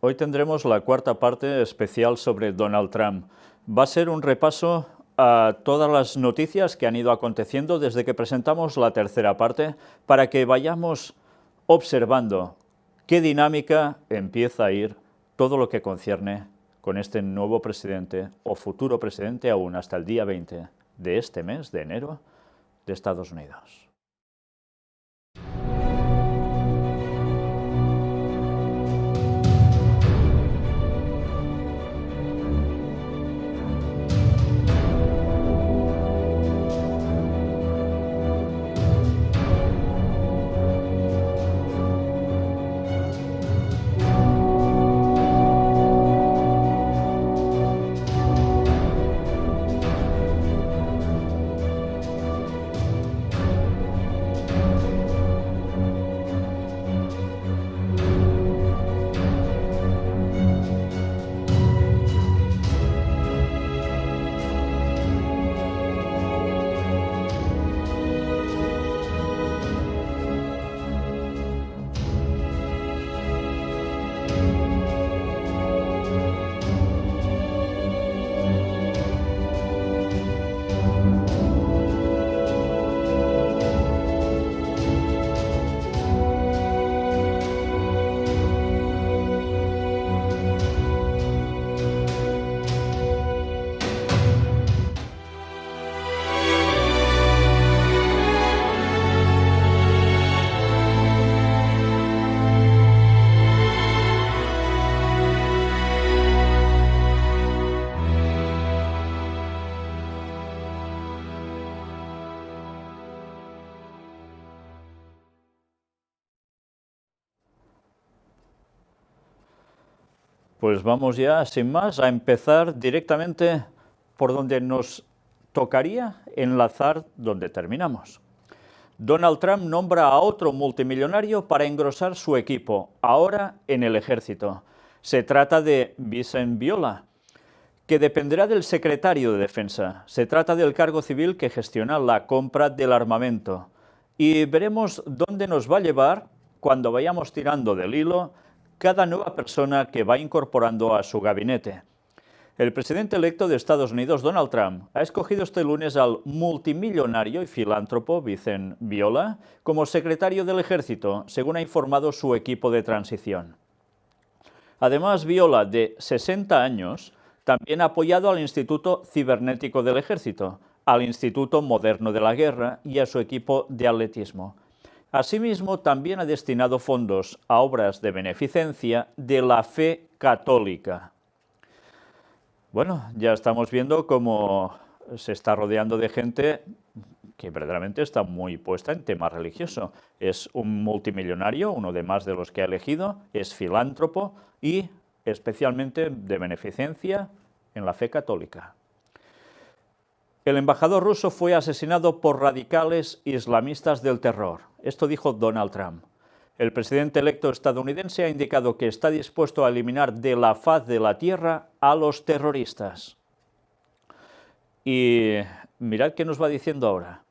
Hoy tendremos la cuarta parte especial sobre Donald Trump. Va a ser un repaso a todas las noticias que han ido aconteciendo desde que presentamos la tercera parte para que vayamos observando qué dinámica empieza a ir todo lo que concierne con este nuevo presidente o futuro presidente aún hasta el día 20 de este mes de enero de Estados Unidos. Pues vamos ya, sin más, a empezar directamente por donde nos tocaría enlazar donde terminamos. Donald Trump nombra a otro multimillonario para engrosar su equipo, ahora en el ejército. Se trata de Vincent Viola, que dependerá del secretario de Defensa. Se trata del cargo civil que gestiona la compra del armamento. Y veremos dónde nos va a llevar cuando vayamos tirando del hilo cada nueva persona que va incorporando a su gabinete. El presidente electo de Estados Unidos, Donald Trump, ha escogido este lunes al multimillonario y filántropo Vincent Viola como secretario del Ejército, según ha informado su equipo de transición. Además, Viola, de 60 años, también ha apoyado al Instituto Cibernético del Ejército, al Instituto Moderno de la Guerra y a su equipo de atletismo. Asimismo, también ha destinado fondos a obras de beneficencia de la fe católica. Bueno, ya estamos viendo cómo se está rodeando de gente que verdaderamente está muy puesta en tema religioso. Es un multimillonario, uno de más de los que ha elegido, es filántropo y especialmente de beneficencia en la fe católica. El embajador ruso fue asesinado por radicales islamistas del terror. Esto dijo Donald Trump. El presidente electo estadounidense ha indicado que está dispuesto a eliminar de la faz de la tierra a los terroristas. Y mirad qué nos va diciendo ahora.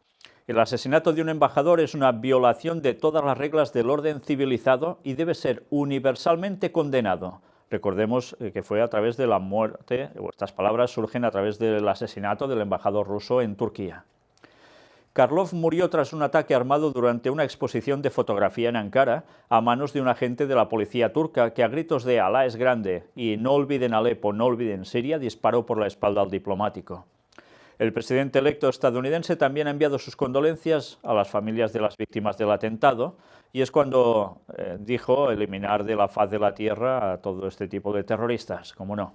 El asesinato de un embajador es una violación de todas las reglas del orden civilizado y debe ser universalmente condenado. Recordemos que fue a través de la muerte, o estas palabras surgen a través del asesinato del embajador ruso en Turquía. Karlov murió tras un ataque armado durante una exposición de fotografía en Ankara a manos de un agente de la policía turca que a gritos de «Alá es grande» y «No olviden Alepo, no olviden Siria» disparó por la espalda al diplomático. El presidente electo estadounidense también ha enviado sus condolencias a las familias de las víctimas del atentado y es cuando dijo eliminar de la faz de la tierra a todo este tipo de terroristas, ¿cómo no?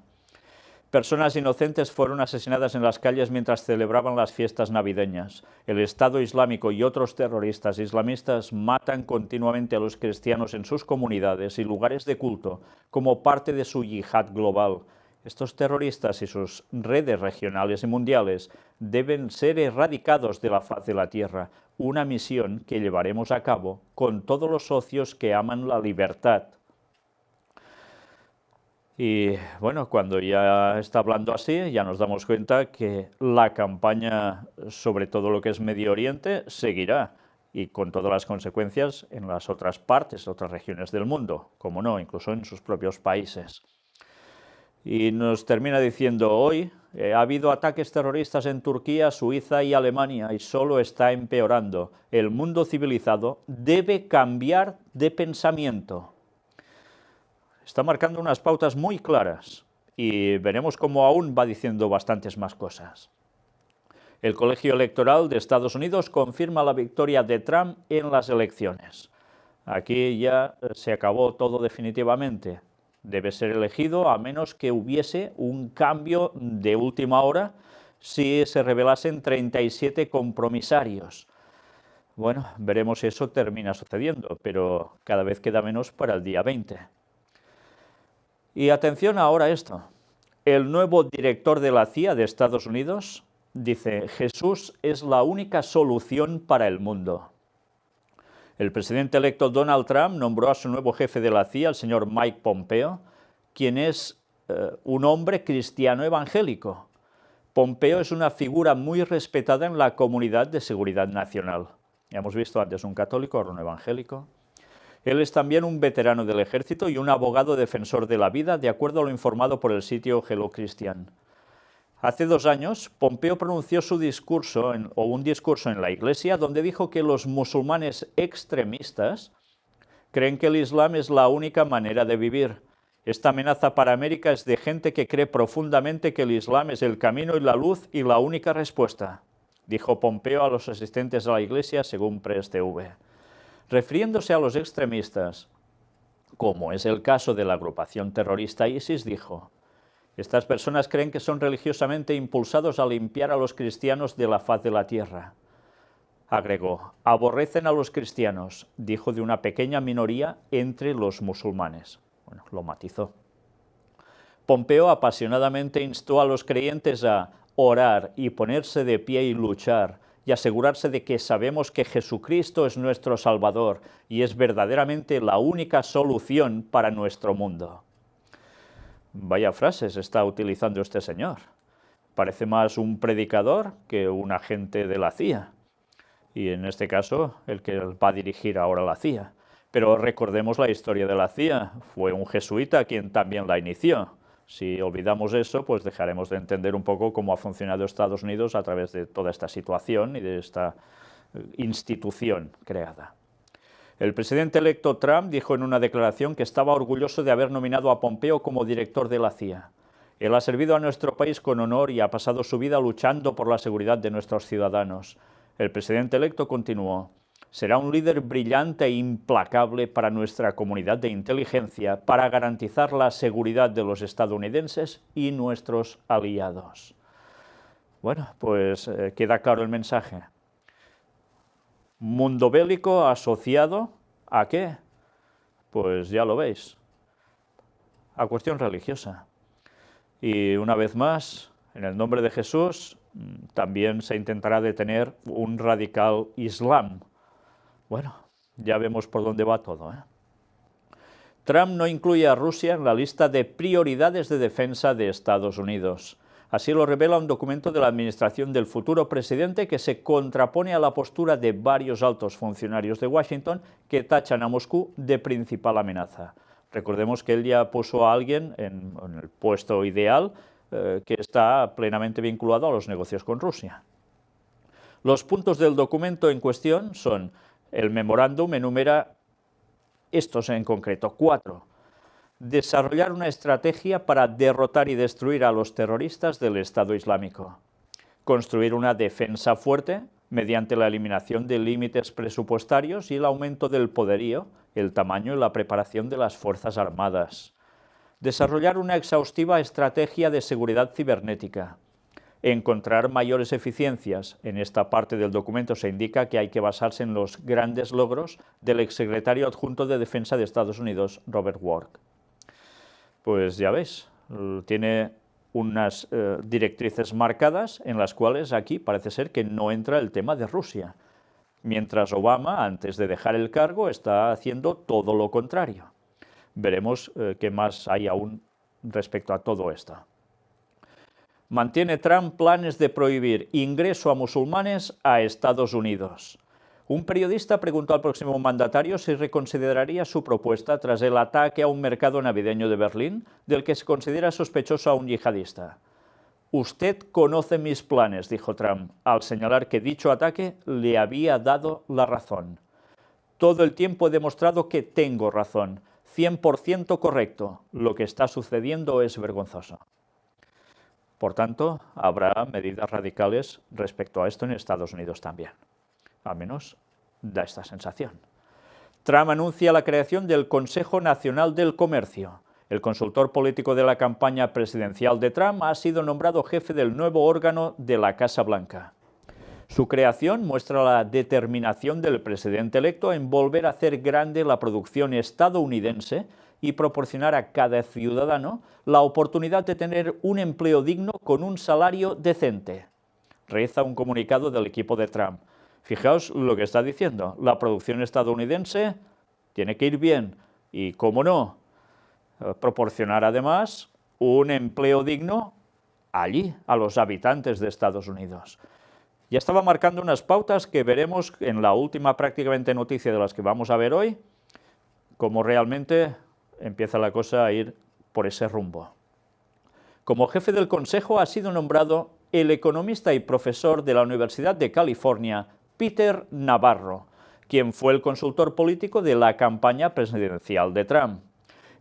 Personas inocentes fueron asesinadas en las calles mientras celebraban las fiestas navideñas. El Estado Islámico y otros terroristas islamistas matan continuamente a los cristianos en sus comunidades y lugares de culto como parte de su yihad global. Estos terroristas y sus redes regionales y mundiales deben ser erradicados de la faz de la tierra, una misión que llevaremos a cabo con todos los socios que aman la libertad. Y bueno, cuando ya está hablando así, ya nos damos cuenta que la campaña sobre todo lo que es Medio Oriente seguirá. y con todas las consecuencias en las otras partes, otras regiones del mundo, como no, incluso en sus propios países. Y nos termina diciendo hoy, ha habido ataques terroristas en Turquía, Suiza y Alemania y solo está empeorando. El mundo civilizado debe cambiar de pensamiento. Está marcando unas pautas muy claras y veremos cómo aún va diciendo bastantes más cosas. El Colegio Electoral de Estados Unidos confirma la victoria de Trump en las elecciones. Aquí ya se acabó todo definitivamente. Debe ser elegido a menos que hubiese un cambio de última hora si se revelasen 37 compromisarios. Bueno, veremos si eso termina sucediendo, pero cada vez queda menos para el día 20. Y atención ahora a esto. El nuevo director de la CIA de Estados Unidos dice: Jesús es la única solución para el mundo. El presidente electo Donald Trump nombró a su nuevo jefe de la CIA, el señor Mike Pompeo, quien es un hombre cristiano evangélico. Pompeo es una figura muy respetada en la comunidad de seguridad nacional. Ya hemos visto antes un católico, ahora un evangélico. Él es también un veterano del ejército y un abogado defensor de la vida, de acuerdo a lo informado por el sitio Hello Christian. Hace 2 años, Pompeo pronunció un discurso en la iglesia donde dijo que los musulmanes extremistas creen que el Islam es la única manera de vivir. Esta amenaza para América es de gente que cree profundamente que el Islam es el camino y la luz y la única respuesta, dijo Pompeo a los asistentes a la iglesia, según Press TV. Refiriéndose a los extremistas, como es el caso de la agrupación terrorista ISIS, dijo: estas personas creen que son religiosamente impulsados a limpiar a los cristianos de la faz de la tierra. Agregó: aborrecen a los cristianos, dijo, de una pequeña minoría entre los musulmanes. Bueno, lo matizó. Pompeo apasionadamente instó a los creyentes a orar y ponerse de pie y luchar, y asegurarse de que sabemos que Jesucristo es nuestro Salvador y es verdaderamente la única solución para nuestro mundo. Vaya frases está utilizando este señor. Parece más un predicador que un agente de la CIA. Y en este caso, el que va a dirigir ahora la CIA. Pero recordemos la historia de la CIA. Fue un jesuita quien también la inició. Si olvidamos eso, pues dejaremos de entender un poco cómo ha funcionado Estados Unidos a través de toda esta situación y de esta institución creada. El presidente electo Trump dijo en una declaración que estaba orgulloso de haber nominado a Pompeo como director de la CIA. Él ha servido a nuestro país con honor y ha pasado su vida luchando por la seguridad de nuestros ciudadanos. El presidente electo continuó: será un líder brillante e implacable para nuestra comunidad de inteligencia para garantizar la seguridad de los estadounidenses y nuestros aliados. Bueno, pues queda claro el mensaje. Mundo bélico asociado ¿a qué? Pues ya lo veis, a cuestión religiosa. Y una vez más, en el nombre de Jesús, también se intentará detener un radical islam. Bueno, ya vemos por dónde va todo, ¿eh? Trump no incluye a Rusia en la lista de prioridades de defensa de Estados Unidos. Así lo revela un documento de la administración del futuro presidente que se contrapone a la postura de varios altos funcionarios de Washington que tachan a Moscú de principal amenaza. Recordemos que él ya puso a alguien en el puesto ideal que está plenamente vinculado a los negocios con Rusia. Los puntos del documento en cuestión son: el memorándum enumera estos en concreto, 4. Desarrollar una estrategia para derrotar y destruir a los terroristas del Estado Islámico. Construir una defensa fuerte mediante la eliminación de límites presupuestarios y el aumento del poderío, el tamaño y la preparación de las Fuerzas Armadas. Desarrollar una exhaustiva estrategia de seguridad cibernética. Encontrar mayores eficiencias. En esta parte del documento se indica que hay que basarse en los grandes logros del exsecretario adjunto de Defensa de Estados Unidos, Robert Ward. Pues ya veis, tiene unas directrices marcadas en las cuales aquí parece ser que no entra el tema de Rusia, mientras Obama, antes de dejar el cargo, está haciendo todo lo contrario. Veremos qué más hay aún respecto a todo esto. Mantiene Trump planes de prohibir ingreso a musulmanes a Estados Unidos. Un periodista preguntó al próximo mandatario si reconsideraría su propuesta tras el ataque a un mercado navideño de Berlín, del que se considera sospechoso a un yihadista. «Usted conoce mis planes», dijo Trump, al señalar que dicho ataque le había dado la razón. «Todo el tiempo he demostrado que tengo razón, 100% correcto. Lo que está sucediendo es vergonzoso». Por tanto, habrá medidas radicales respecto a esto en Estados Unidos también. Al menos da esta sensación. Trump anuncia la creación del Consejo Nacional del Comercio. El consultor político de la campaña presidencial de Trump ha sido nombrado jefe del nuevo órgano de la Casa Blanca. Su creación muestra la determinación del presidente electo en volver a hacer grande la producción estadounidense y proporcionar a cada ciudadano la oportunidad de tener un empleo digno con un salario decente. Reza un comunicado del equipo de Trump. Fijaos lo que está diciendo, la producción estadounidense tiene que ir bien y, cómo no, proporcionar además un empleo digno allí, a los habitantes de Estados Unidos. Ya estaba marcando unas pautas que veremos en la última prácticamente noticia de las que vamos a ver hoy, cómo realmente empieza la cosa a ir por ese rumbo. Como jefe del Consejo ha sido nombrado el economista y profesor de la Universidad de California, Peter Navarro, quien fue el consultor político de la campaña presidencial de Trump.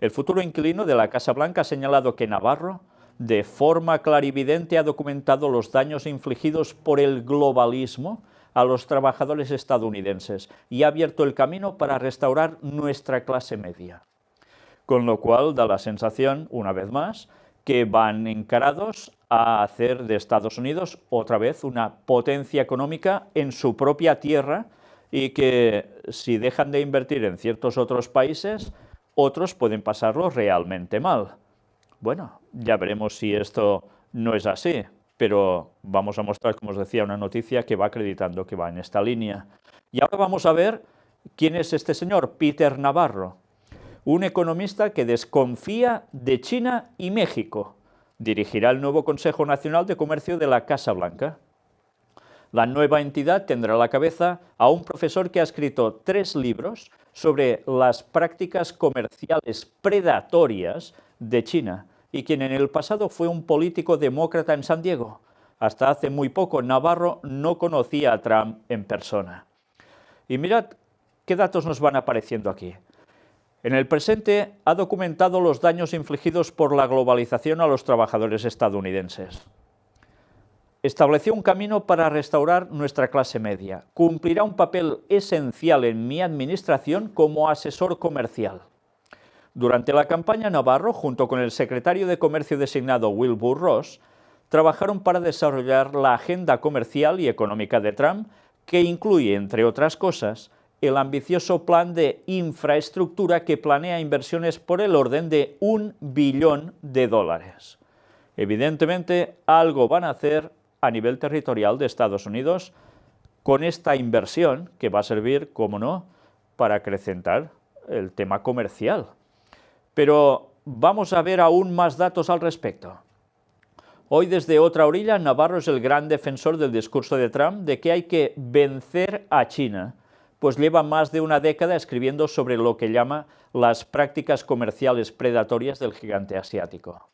El futuro inquilino de la Casa Blanca ha señalado que Navarro, de forma clarividente, ha documentado los daños infligidos por el globalismo a los trabajadores estadounidenses y ha abierto el camino para restaurar nuestra clase media. Con lo cual da la sensación, una vez más, que van encarados a hacer de Estados Unidos otra vez una potencia económica en su propia tierra y que si dejan de invertir en ciertos otros países, otros pueden pasarlo realmente mal. Bueno, ya veremos si esto no es así, pero vamos a mostrar, como os decía, una noticia que va acreditando que va en esta línea. Y ahora vamos a ver quién es este señor, Peter Navarro. Un economista que desconfía de China y México. Dirigirá el nuevo Consejo Nacional de Comercio de la Casa Blanca. La nueva entidad tendrá a la cabeza a un profesor que ha escrito 3 libros sobre las prácticas comerciales predatorias de China y quien en el pasado fue un político demócrata en San Diego. Hasta hace muy poco, Navarro no conocía a Trump en persona. Y mirad qué datos nos van apareciendo aquí. En el presente ha documentado los daños infligidos por la globalización a los trabajadores estadounidenses. Estableció un camino para restaurar nuestra clase media. Cumplirá un papel esencial en mi administración como asesor comercial. Durante la campaña, Navarro, junto con el secretario de Comercio designado Wilbur Ross, trabajaron para desarrollar la agenda comercial y económica de Trump, que incluye, entre otras cosas, el ambicioso plan de infraestructura que planea inversiones por el orden de $1 billón. Evidentemente, algo van a hacer a nivel territorial de Estados Unidos con esta inversión que va a servir, como no, para acrecentar el tema comercial. Pero vamos a ver aún más datos al respecto. Hoy, desde otra orilla, Navarro es el gran defensor del discurso de Trump de que hay que vencer a China, pues lleva más de una década escribiendo sobre lo que llama las prácticas comerciales predatorias del gigante asiático.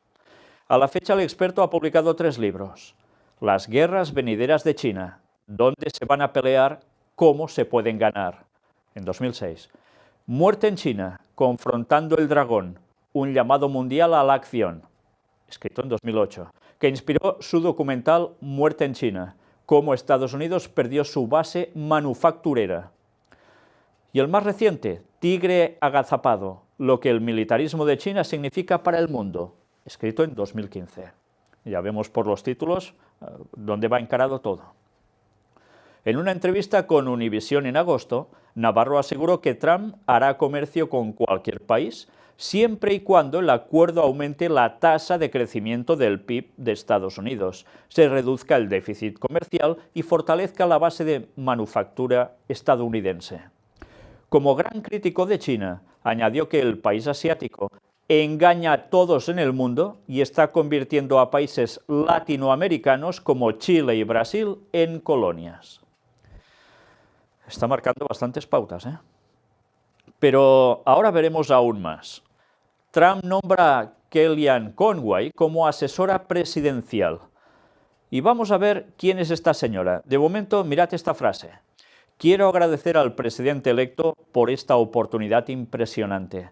A la fecha, el experto ha publicado 3 libros. Las guerras venideras de China, dónde se van a pelear, cómo se pueden ganar, en 2006. Muerte en China, confrontando el dragón, un llamado mundial a la acción, escrito en 2008, que inspiró su documental Muerte en China, cómo Estados Unidos perdió su base manufacturera. Y el más reciente, Tigre agazapado, lo que el militarismo de China significa para el mundo, escrito en 2015. Ya vemos por los títulos dónde va encarado todo. En una entrevista con Univision en agosto, Navarro aseguró que Trump hará comercio con cualquier país, siempre y cuando el acuerdo aumente la tasa de crecimiento del PIB de Estados Unidos, se reduzca el déficit comercial y fortalezca la base de manufactura estadounidense. Como gran crítico de China, añadió que el país asiático engaña a todos en el mundo y está convirtiendo a países latinoamericanos como Chile y Brasil en colonias. Está marcando bastantes pautas, ¿eh? Pero ahora veremos aún más. Trump nombra a Kellyanne Conway como asesora presidencial. Y vamos a ver quién es esta señora. De momento, mirad esta frase. Quiero agradecer al presidente electo por esta oportunidad impresionante.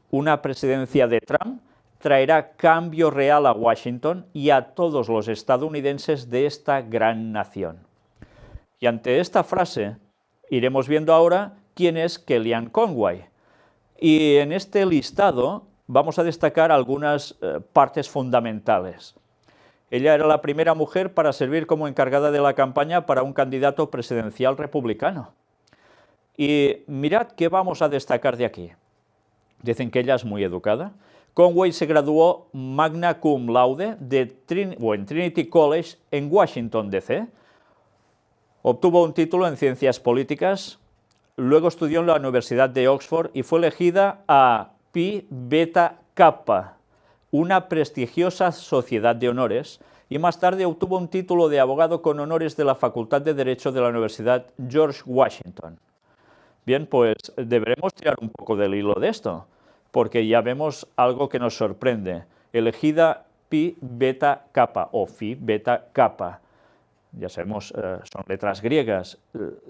Una presidencia de Trump traerá cambio real a Washington y a todos los estadounidenses de esta gran nación. Y ante esta frase, iremos viendo ahora quién es Kellyanne Conway. Y en este listado vamos a destacar algunas partes fundamentales. Ella era la primera mujer para servir como encargada de la campaña para un candidato presidencial republicano. Y mirad qué vamos a destacar de aquí. Dicen que ella es muy educada. Conway se graduó magna cum laude en Trinity College en Washington, D.C. Obtuvo un título en Ciencias Políticas, luego estudió en la Universidad de Oxford y fue elegida a Pi Beta Kappa, una prestigiosa sociedad de honores, y más tarde obtuvo un título de abogado con honores de la Facultad de Derecho de la Universidad George Washington. Bien, pues deberemos tirar un poco del hilo de esto, porque ya vemos algo que nos sorprende. Elegida Pi Beta Kappa o Phi Beta Kappa. Ya sabemos, son letras griegas.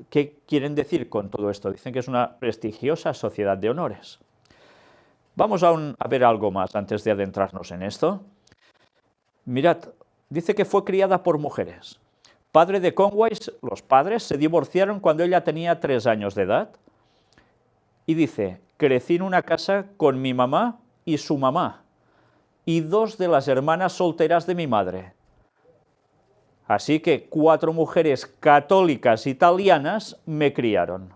¿Qué quieren decir con todo esto? Dicen que es una prestigiosa sociedad de honores. Vamos aún a ver algo más antes de adentrarnos en esto. Mirad, dice que fue criada por mujeres. Padre de Conway, los padres se divorciaron cuando ella tenía 3 años de edad. Y dice, crecí en una casa con mi mamá y su mamá, y 2 de las hermanas solteras de mi madre. Así que 4 mujeres católicas italianas me criaron.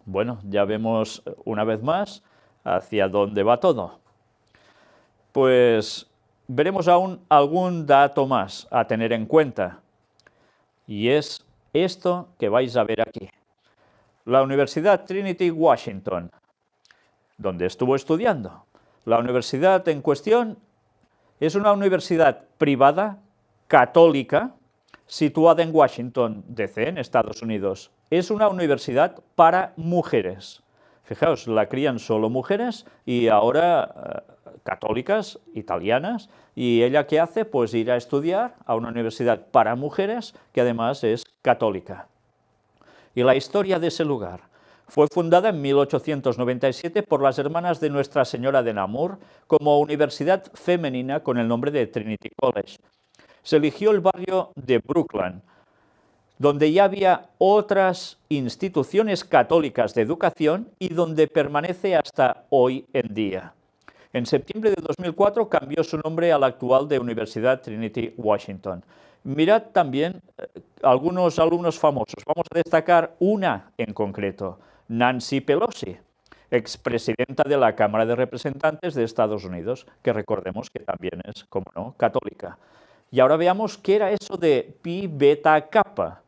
Bueno, ya vemos una vez más hacia dónde va todo. Pues veremos aún algún dato más a tener en cuenta. Y es esto que vais a ver aquí. La Universidad Trinity Washington, donde estuvo estudiando. La universidad en cuestión es una universidad privada católica situada en Washington, D.C., en Estados Unidos. Es una universidad para mujeres. Fijaos, la crían solo mujeres y ahora católicas, italianas. ¿Y ella qué hace? Pues ir a estudiar a una universidad para mujeres que además es católica. Y la historia de ese lugar fue fundada en 1897 por las hermanas de Nuestra Señora de Namur como universidad femenina con el nombre de Trinity College. Se eligió el barrio de Brooklyn, donde ya había otras instituciones católicas de educación y donde permanece hasta hoy en día. En septiembre de 2004 cambió su nombre al actual de Universidad Trinity Washington. Mirad también algunos alumnos famosos. Vamos a destacar una en concreto, Nancy Pelosi, expresidenta de la Cámara de Representantes de Estados Unidos, que recordemos que también es, como no, católica. Y ahora veamos qué era eso de Pi Beta Kappa.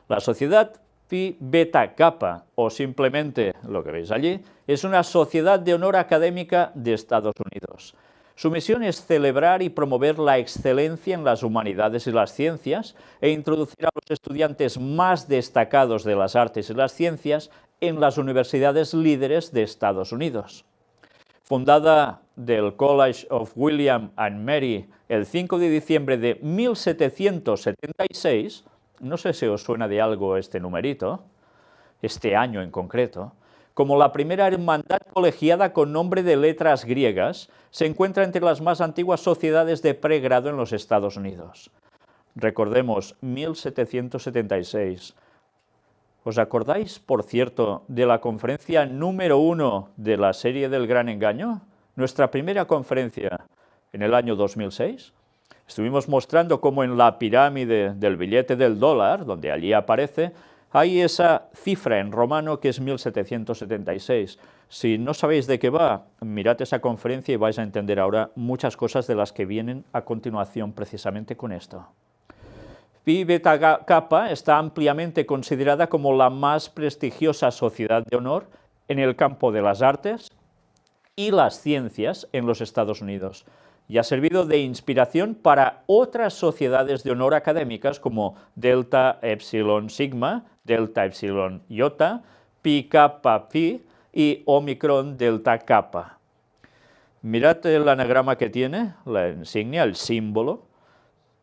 La sociedad Phi Beta Kappa, o simplemente lo que veis allí, es una sociedad de honor académica de Estados Unidos. Su misión es celebrar y promover la excelencia en las humanidades y las ciencias e introducir a los estudiantes más destacados de las artes y las ciencias en las universidades líderes de Estados Unidos. Fundada del College of William and Mary el 5 de diciembre de 1776, no sé si os suena de algo este numerito, este año en concreto, como la primera hermandad colegiada con nombre de letras griegas, se encuentra entre las más antiguas sociedades de pregrado en los Estados Unidos. Recordemos, 1776. ¿Os acordáis, por cierto, de la conferencia número 1 de la serie del Gran Engaño? Nuestra primera conferencia en el año 2006. Estuvimos mostrando cómo en la pirámide del billete del dólar, donde allí aparece, hay esa cifra en romano que es 1776. Si no sabéis de qué va, mirad esa conferencia y vais a entender ahora muchas cosas de las que vienen a continuación precisamente con esto. Phi Beta Kappa está ampliamente considerada como la más prestigiosa sociedad de honor en el campo de las artes y las ciencias en los Estados Unidos. y ha servido de inspiración para otras sociedades de honor académicas como Delta Epsilon Sigma, Delta Epsilon Iota, Pi Kappa Phi y Omicron Delta Kappa. Mirad el anagrama que tiene, la insignia, el símbolo,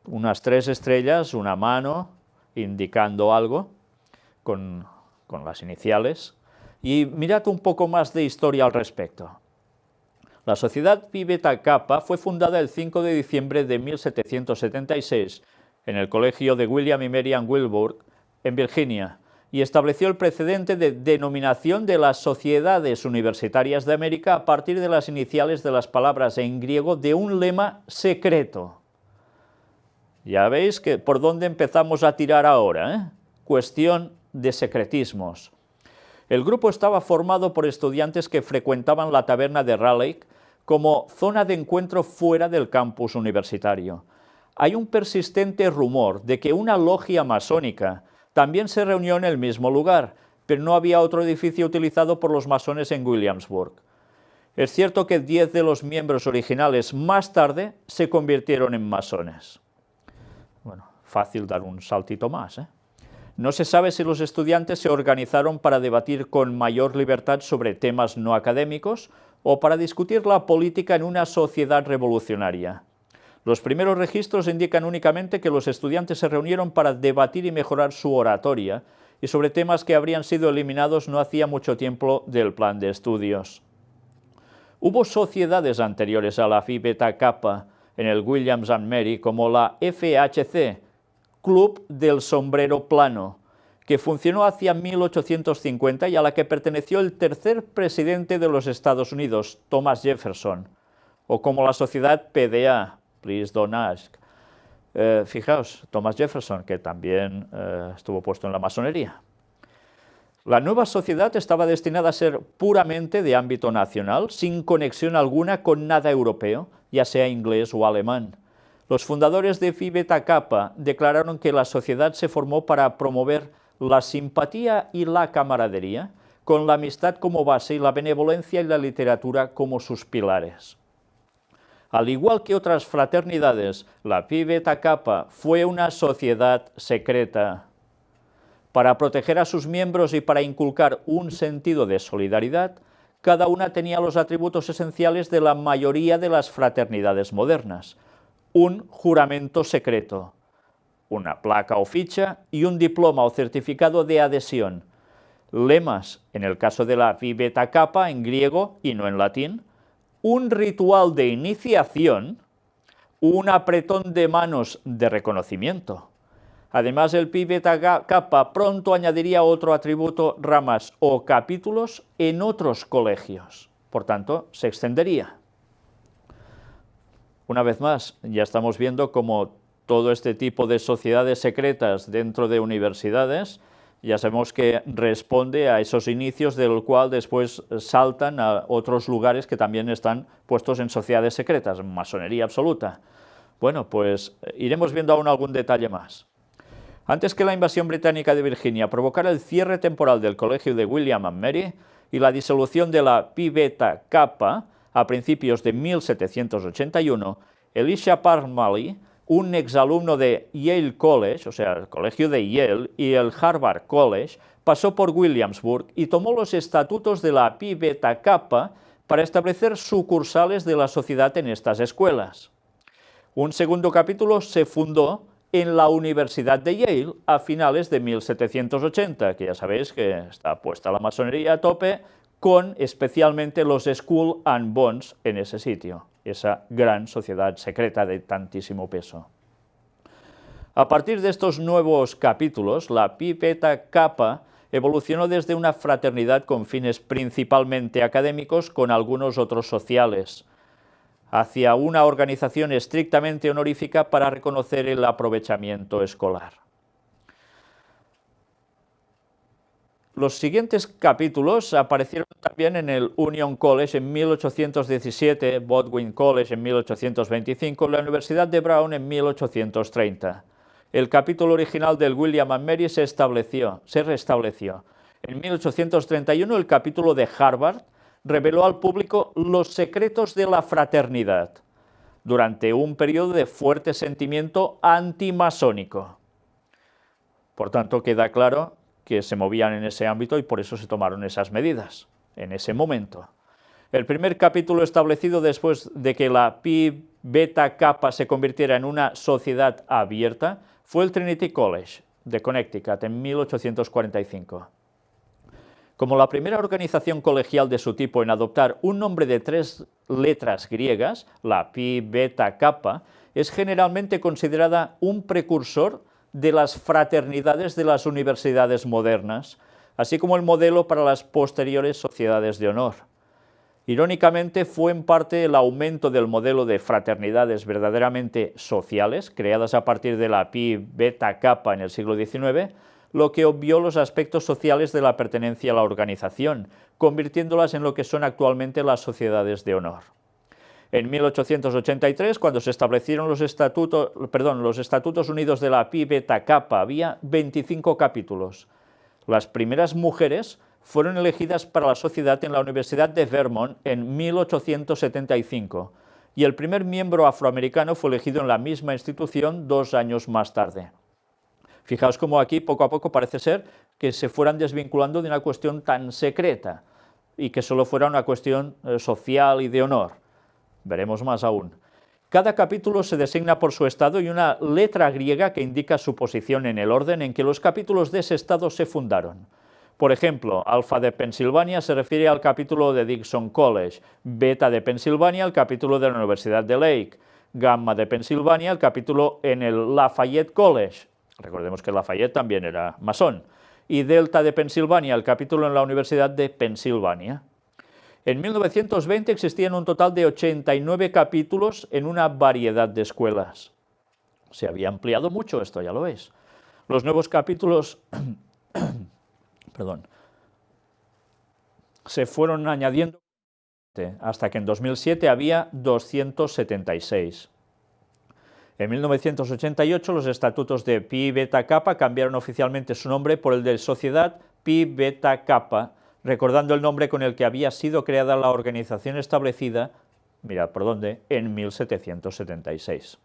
unas 3 estrellas, una mano indicando algo con las iniciales. Y mirad un poco más de historia al respecto. La Sociedad Pi Beta Kappa fue fundada el 5 de diciembre de 1776 en el colegio de William y Mary Ann Wilbur, en Virginia, y estableció el precedente de denominación de las sociedades universitarias de América a partir de las iniciales de las palabras en griego de un lema secreto. Ya veis que por dónde empezamos a tirar ahora, ¿eh? Cuestión de secretismos. El grupo estaba formado por estudiantes que frecuentaban la taberna de Raleigh como zona de encuentro fuera del campus universitario. Hay un persistente rumor de que una logia masónica también se reunió en el mismo lugar, pero no había otro edificio utilizado por los masones en Williamsburg. Es cierto que 10 de los miembros originales más tarde se convirtieron en masones. Bueno, fácil dar un saltito más, ¿eh? No se sabe si los estudiantes se organizaron para debatir con mayor libertad sobre temas no académicos o para discutir la política en una sociedad revolucionaria. Los primeros registros indican únicamente que los estudiantes se reunieron para debatir y mejorar su oratoria y sobre temas que habrían sido eliminados no hacía mucho tiempo del plan de estudios. Hubo sociedades anteriores a la Phi Beta Kappa en el Williams and Mary como la FHC, Club del Sombrero Plano, que funcionó hacia 1850 y a la que perteneció el tercer presidente de los Estados Unidos, Thomas Jefferson, o como la sociedad PDA, Please Don't Ask. Fijaos, Thomas Jefferson, que también estuvo puesto en la masonería. La nueva sociedad estaba destinada a ser puramente de ámbito nacional, sin conexión alguna con nada europeo, ya sea inglés o alemán. Los fundadores de Phi Beta Kappa declararon que la sociedad se formó para promover la simpatía y la camaradería, con la amistad como base y la benevolencia y la literatura como sus pilares. Al igual que otras fraternidades, la Phi Beta Kappa fue una sociedad secreta. Para proteger a sus miembros y para inculcar un sentido de solidaridad, cada una tenía los atributos esenciales de la mayoría de las fraternidades modernas: un juramento secreto, una placa o ficha y un diploma o certificado de adhesión, lemas, en el caso de la Phi Beta Kappa en griego y no en latín, un ritual de iniciación, un apretón de manos de reconocimiento. Además, el Phi Beta Kappa pronto añadiría otro atributo, ramas o capítulos en otros colegios. Por tanto, se extendería. Una vez más, ya estamos viendo cómo todo este tipo de sociedades secretas dentro de universidades, ya sabemos que responde a esos inicios del cual después saltan a otros lugares que también están puestos en sociedades secretas, masonería absoluta. Bueno, pues iremos viendo aún algún detalle más. Antes que la invasión británica de Virginia provocara el cierre temporal del colegio de William and Mary y la disolución de la Phi Beta Kappa a principios de 1781, Elisha Parmalee, un exalumno de Yale College, o sea, el colegio de Yale, y el Harvard College, pasó por Williamsburg y tomó los estatutos de la Phi Beta Kappa para establecer sucursales de la sociedad en estas escuelas. Un segundo capítulo se fundó en la Universidad de Yale a finales de 1780, que ya sabéis que está puesta la masonería a tope, con especialmente los Skull and Bones en ese sitio, esa gran sociedad secreta de tantísimo peso. A partir de estos nuevos capítulos, la Phi Beta Kappa evolucionó desde una fraternidad con fines principalmente académicos con algunos otros sociales, hacia una organización estrictamente honorífica para reconocer el aprovechamiento escolar. Los siguientes capítulos aparecieron también en el Union College en 1817, Baldwin College en 1825 y la Universidad de Brown en 1830. El capítulo original del William and Mary se restableció. En 1831 el capítulo de Harvard reveló al público los secretos de la fraternidad. durante un periodo de fuerte sentimiento antimasónico. Por tanto, queda claro que se movían en ese ámbito y por eso se tomaron esas medidas, en ese momento. El primer capítulo establecido después de que la Pi Beta Kappa se convirtiera en una sociedad abierta fue el Trinity College de Connecticut en 1845. Como la primera organización colegial de su tipo en adoptar un nombre de 3 letras griegas, la Pi Beta Kappa es generalmente considerada un precursor de las fraternidades de las universidades modernas, así como el modelo para las posteriores sociedades de honor. Irónicamente, fue en parte el aumento del modelo de fraternidades verdaderamente sociales, creadas a partir de la Pi Beta Kappa en el siglo XIX, lo que obvió los aspectos sociales de la pertenencia a la organización, convirtiéndolas en lo que son actualmente las sociedades de honor. En 1883, cuando se establecieron los Estatutos Unidos de la Pi Beta Kappa, había 25 capítulos. Las primeras mujeres fueron elegidas para la sociedad en la Universidad de Vermont en 1875, y el primer miembro afroamericano fue elegido en la misma institución 2 años más tarde. Fijaos cómo aquí poco a poco parece ser que se fueran desvinculando de una cuestión tan secreta y que solo fuera una cuestión social y de honor. Veremos más aún. Cada capítulo se designa por su estado y una letra griega que indica su posición en el orden en que los capítulos de ese estado se fundaron. Por ejemplo, Alfa de Pensilvania se refiere al capítulo de Dixon College, Beta de Pensilvania al capítulo de la Universidad de Lake, Gamma de Pensilvania al capítulo en el Lafayette College, recordemos que Lafayette también era masón, y Delta de Pensilvania al capítulo en la Universidad de Pensilvania. En 1920 existían un total de 89 capítulos en una variedad de escuelas. Se había ampliado mucho esto, ya lo veis. Los nuevos capítulos se fueron añadiendo hasta que en 2007 había 276. En 1988 los estatutos de Pi Beta Kappa cambiaron oficialmente su nombre por el de Sociedad Pi Beta Kappa, recordando el nombre con el que había sido creada la organización establecida, mirad por dónde, en 1776.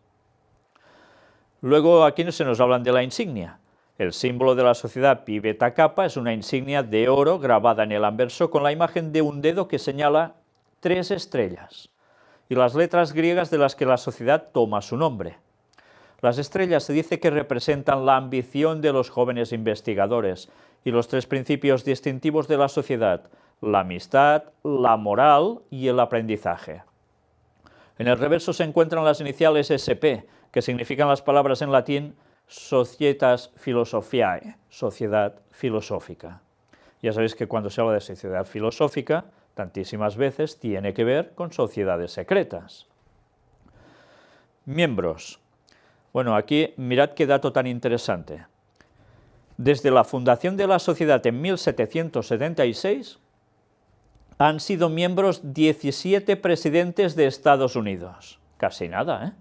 Luego aquí se nos hablan de la insignia. El símbolo de la sociedad Pi Beta Kappa es una insignia de oro grabada en el anverso con la imagen de un dedo que señala 3 estrellas y las letras griegas de las que la sociedad toma su nombre. Las estrellas se dice que representan la ambición de los jóvenes investigadores y los 3 principios distintivos de la sociedad: la amistad, la moral y el aprendizaje. En el reverso se encuentran las iniciales SP, que significan las palabras en latín Societas Philosophiae, sociedad filosófica. Ya sabéis que cuando se habla de sociedad filosófica, tantísimas veces tiene que ver con sociedades secretas. Miembros. Bueno, aquí mirad qué dato tan interesante. Desde la fundación de la sociedad en 1776, han sido miembros 17 presidentes de Estados Unidos. Casi nada, ¿eh?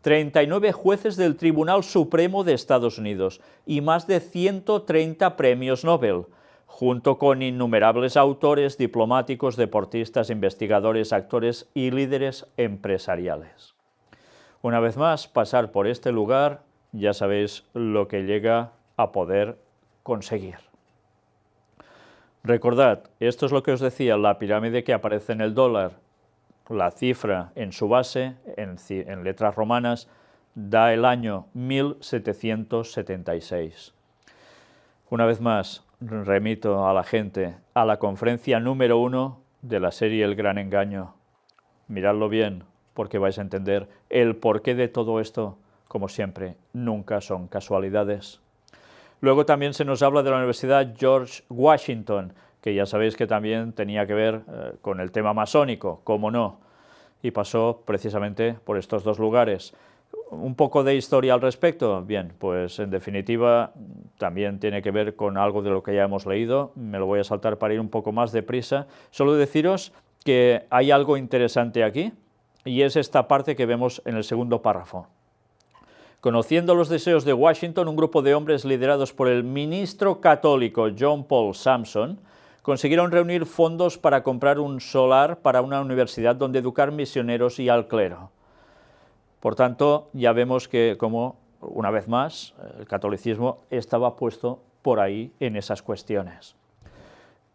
39 jueces del Tribunal Supremo de Estados Unidos y más de 130 premios Nobel, junto con innumerables autores, diplomáticos, deportistas, investigadores, actores y líderes empresariales. Una vez más, pasar por este lugar, ya sabéis lo que llega a poder conseguir. Recordad, esto es lo que os decía, la pirámide que aparece en el dólar. La cifra en su base, en letras romanas, da el año 1776. Una vez más, remito a la gente a la conferencia número 1 de la serie El Gran Engaño. Miradlo bien, porque vais a entender el porqué de todo esto. Como siempre, nunca son casualidades. Luego también se nos habla de la Universidad George Washington, que ya sabéis que también tenía que ver con el tema masónico, cómo no, y pasó precisamente por estos 2 lugares. Un poco de historia al respecto, bien, pues en definitiva también tiene que ver con algo de lo que ya hemos leído, me lo voy a saltar para ir un poco más deprisa. Solo deciros que hay algo interesante aquí, y es esta parte que vemos en el segundo párrafo. Conociendo los deseos de Washington, un grupo de hombres liderados por el ministro católico John Paul Samson consiguieron reunir fondos para comprar un solar para una universidad donde educar misioneros y al clero. Por tanto, ya vemos que, como una vez más, el catolicismo estaba puesto por ahí en esas cuestiones.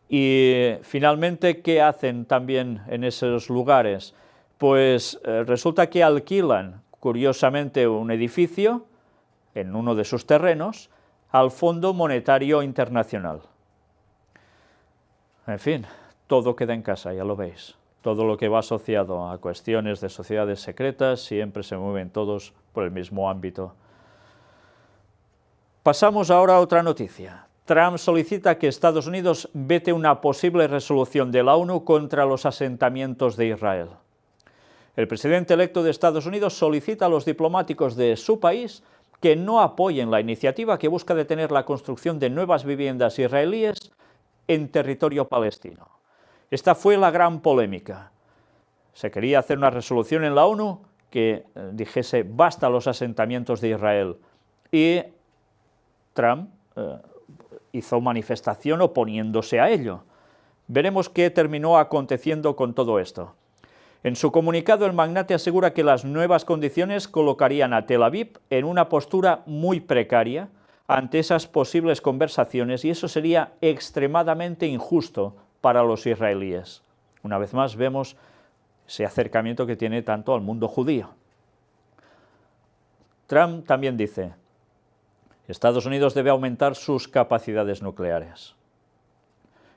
Y finalmente, ¿qué hacen también en esos lugares? Pues resulta que alquilan, curiosamente, un edificio en uno de sus terrenos al Fondo Monetario Internacional. En fin, todo queda en casa, ya lo veis. Todo lo que va asociado a cuestiones de sociedades secretas siempre se mueven todos por el mismo ámbito. Pasamos ahora a otra noticia. Trump solicita que Estados Unidos vete una posible resolución de la ONU contra los asentamientos de Israel. El presidente electo de Estados Unidos solicita a los diplomáticos de su país que no apoyen la iniciativa que busca detener la construcción de nuevas viviendas israelíes en territorio palestino. Esta fue la gran polémica. Se quería hacer una resolución en la ONU que dijese basta a los asentamientos de Israel, y Trump hizo manifestación oponiéndose a ello. Veremos qué terminó aconteciendo con todo esto. En su comunicado, el magnate asegura que las nuevas condiciones colocarían a Tel Aviv en una postura muy precaria ante esas posibles conversaciones, y eso sería extremadamente injusto para los israelíes. Una vez más vemos ese acercamiento que tiene tanto al mundo judío. Trump también dice: Estados Unidos debe aumentar sus capacidades nucleares.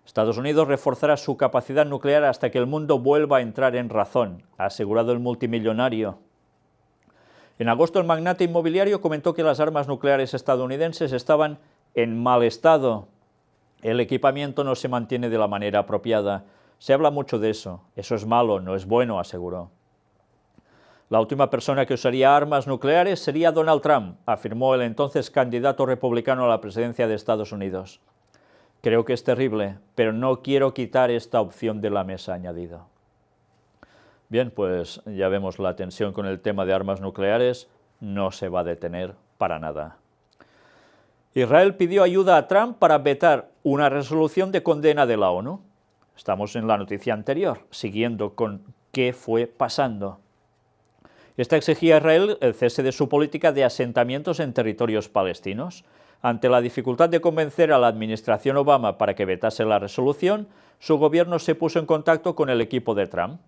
Estados Unidos reforzará su capacidad nuclear hasta que el mundo vuelva a entrar en razón, ha asegurado el multimillonario. En agosto, el magnate inmobiliario comentó que las armas nucleares estadounidenses estaban en mal estado. El equipamiento no se mantiene de la manera apropiada. Se habla mucho de eso. Eso es malo, no es bueno, aseguró. La última persona que usaría armas nucleares sería Donald Trump, afirmó el entonces candidato republicano a la presidencia de Estados Unidos. Creo que es terrible, pero no quiero quitar esta opción de la mesa, añadido. Bien, pues ya vemos, la tensión con el tema de armas nucleares no se va a detener para nada. Israel pidió ayuda a Trump para vetar una resolución de condena de la ONU. Estamos en la noticia anterior, siguiendo con qué fue pasando. Esta exigía a Israel el cese de su política de asentamientos en territorios palestinos. Ante la dificultad de convencer a la administración Obama para que vetase la resolución, su gobierno se puso en contacto con el equipo de Trump.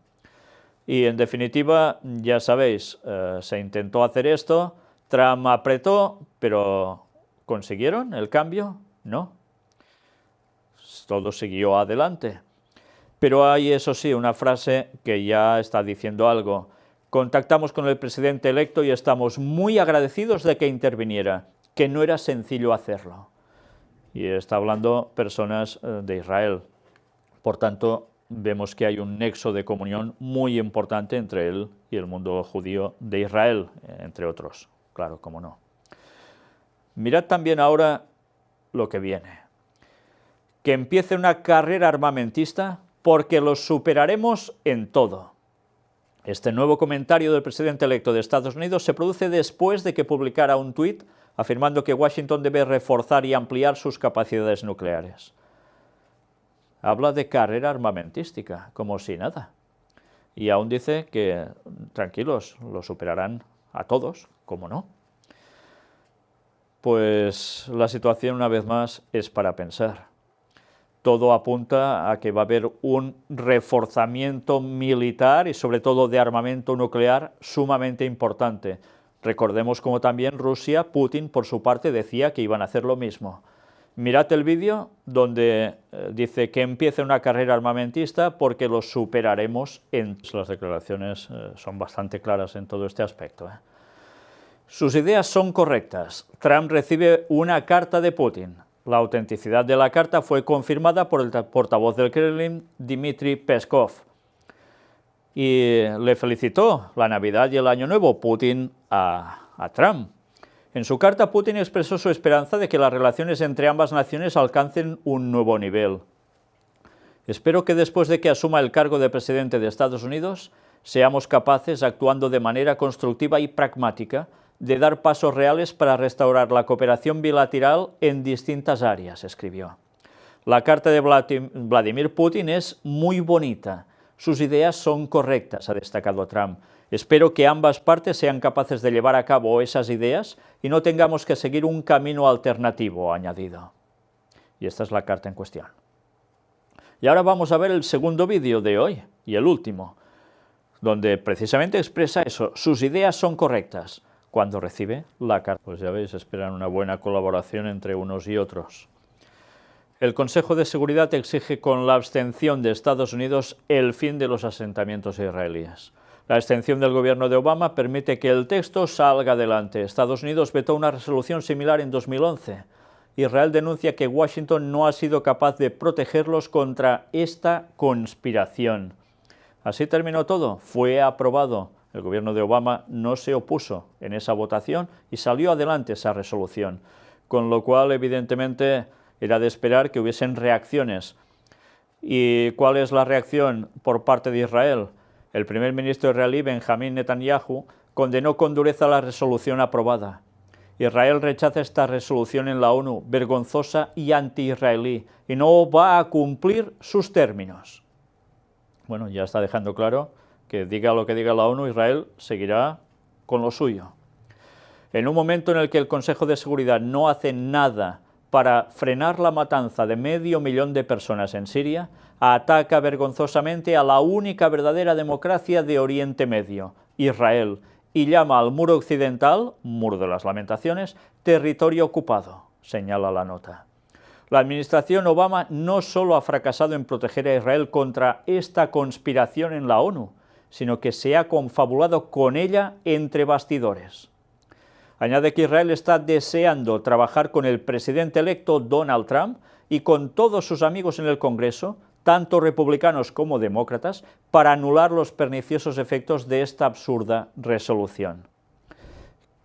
Y en definitiva, ya sabéis, se intentó hacer esto, Trump apretó, pero ¿consiguieron el cambio? No. Todo siguió adelante. Pero hay, eso sí, una frase que ya está diciendo algo. Contactamos con el presidente electo y estamos muy agradecidos de que interviniera, que no era sencillo hacerlo. Y está hablando personas de Israel. Por tanto, vemos que hay un nexo de comunión muy importante entre él y el mundo judío de Israel, entre otros. Claro, cómo no. Mirad también ahora lo que viene. Que empiece una carrera armamentista porque los superaremos en todo. Este nuevo comentario del presidente electo de Estados Unidos se produce después de que publicara un tuit afirmando que Washington debe reforzar y ampliar sus capacidades nucleares. Habla de carrera armamentística, como si nada. Y aún dice que, tranquilos, lo superarán a todos, ¿cómo no? Pues la situación, una vez más, es para pensar. Todo apunta a que va a haber un reforzamiento militar y sobre todo de armamento nuclear sumamente importante. Recordemos como también Rusia, Putin, por su parte, decía que iban a hacer lo mismo. Mirad el vídeo donde dice que empiece una carrera armamentista porque los superaremos en... Las declaraciones son bastante claras en todo este aspecto. Sus ideas son correctas. Trump recibe una carta de Putin. La autenticidad de la carta fue confirmada por el portavoz del Kremlin, Dmitry Peskov, y le felicitó la Navidad y el Año Nuevo Putin a Trump. En su carta, Putin expresó su esperanza de que las relaciones entre ambas naciones alcancen un nuevo nivel. Espero que después de que asuma el cargo de presidente de Estados Unidos, seamos capaces, actuando de manera constructiva y pragmática, de dar pasos reales para restaurar la cooperación bilateral en distintas áreas, escribió. La carta de Vladimir Putin es muy bonita. Sus ideas son correctas, ha destacado Trump. Espero que ambas partes sean capaces de llevar a cabo esas ideas y no tengamos que seguir un camino alternativo, ha añadido. Y esta es la carta en cuestión. Y ahora vamos a ver el segundo vídeo de hoy, y el último, donde precisamente expresa eso, sus ideas son correctas, cuando recibe la carta. Pues ya veis, esperan una buena colaboración entre unos y otros. El Consejo de Seguridad exige con la abstención de Estados Unidos el fin de los asentamientos israelíes. La abstención del gobierno de Obama permite que el texto salga adelante. Estados Unidos vetó una resolución similar en 2011. Israel denuncia que Washington no ha sido capaz de protegerlos contra esta conspiración. Así terminó todo, fue aprobado. El gobierno de Obama no se opuso en esa votación y salió adelante esa resolución, con lo cual evidentemente era de esperar que hubiesen reacciones. ¿Y cuál es la reacción por parte de Israel? El primer ministro israelí, Benjamín Netanyahu, condenó con dureza la resolución aprobada. Israel rechaza esta resolución en la ONU, vergonzosa y anti-israelí, y no va a cumplir sus términos. Bueno, ya está dejando claro que diga lo que diga la ONU, Israel seguirá con lo suyo. En un momento en el que el Consejo de Seguridad no hace nada para frenar la matanza de 500.000 de personas en Siria, ataca vergonzosamente a la única verdadera democracia de Oriente Medio, Israel, y llama al muro occidental, muro de las lamentaciones, territorio ocupado, señala la nota. La administración Obama no solo ha fracasado en proteger a Israel contra esta conspiración en la ONU, sino que se ha confabulado con ella entre bastidores. Añade que Israel está deseando trabajar con el presidente electo Donald Trump y con todos sus amigos en el Congreso, tanto republicanos como demócratas, para anular los perniciosos efectos de esta absurda resolución.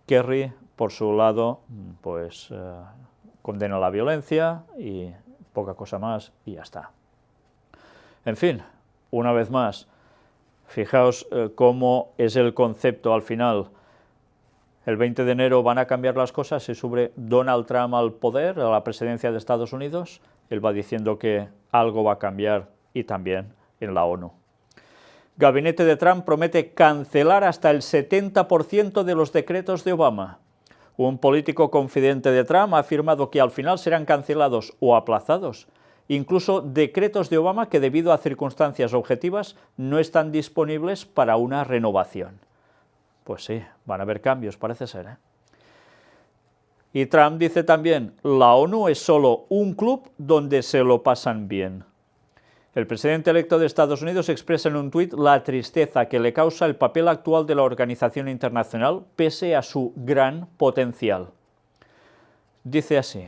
Kerry, por su lado, pues condena la violencia y poca cosa más y ya está. En fin, una vez más, fijaos cómo es el concepto al final. El 20 de enero van a cambiar las cosas, se sube Donald Trump al poder, a la presidencia de Estados Unidos, él va diciendo que algo va a cambiar y también en la ONU. Gabinete de Trump promete cancelar hasta el 70% de los decretos de Obama. Un político confidente de Trump ha afirmado que al final serán cancelados o aplazados, incluso decretos de Obama que debido a circunstancias objetivas no están disponibles para una renovación. Pues sí, van a haber cambios, parece ser, ¿eh? Y Trump dice también, la ONU es solo un club donde se lo pasan bien. El presidente electo de Estados Unidos expresa en un tuit la tristeza que le causa el papel actual de la organización internacional pese a su gran potencial. Dice así,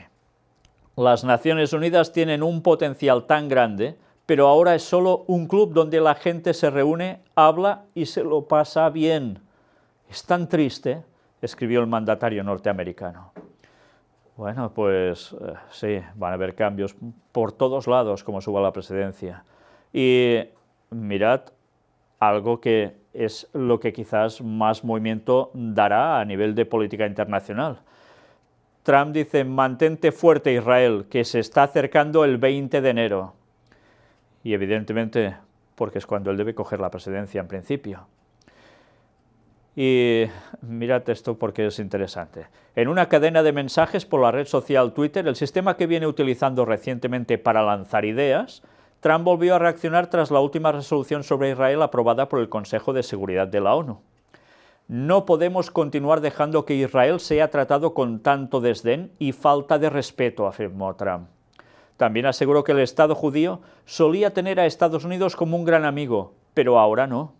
las Naciones Unidas tienen un potencial tan grande, pero ahora es solo un club donde la gente se reúne, habla y se lo pasa bien. Es tan triste, escribió el mandatario norteamericano. Bueno, pues sí, van a haber cambios por todos lados como suba la presidencia. Y mirad, algo que es lo que quizás más movimiento dará a nivel de política internacional. Trump dice, mantente fuerte Israel, que se está acercando el 20 de enero. Y evidentemente, porque es cuando él debe coger la presidencia en principio. Y mirad esto porque es interesante. En una cadena de mensajes por la red social Twitter, el sistema que viene utilizando recientemente para lanzar ideas, Trump volvió a reaccionar tras la última resolución sobre Israel aprobada por el Consejo de Seguridad de la ONU. No podemos continuar dejando que Israel sea tratado con tanto desdén y falta de respeto, afirmó Trump. También aseguró que el Estado judío solía tener a Estados Unidos como un gran amigo, pero ahora no.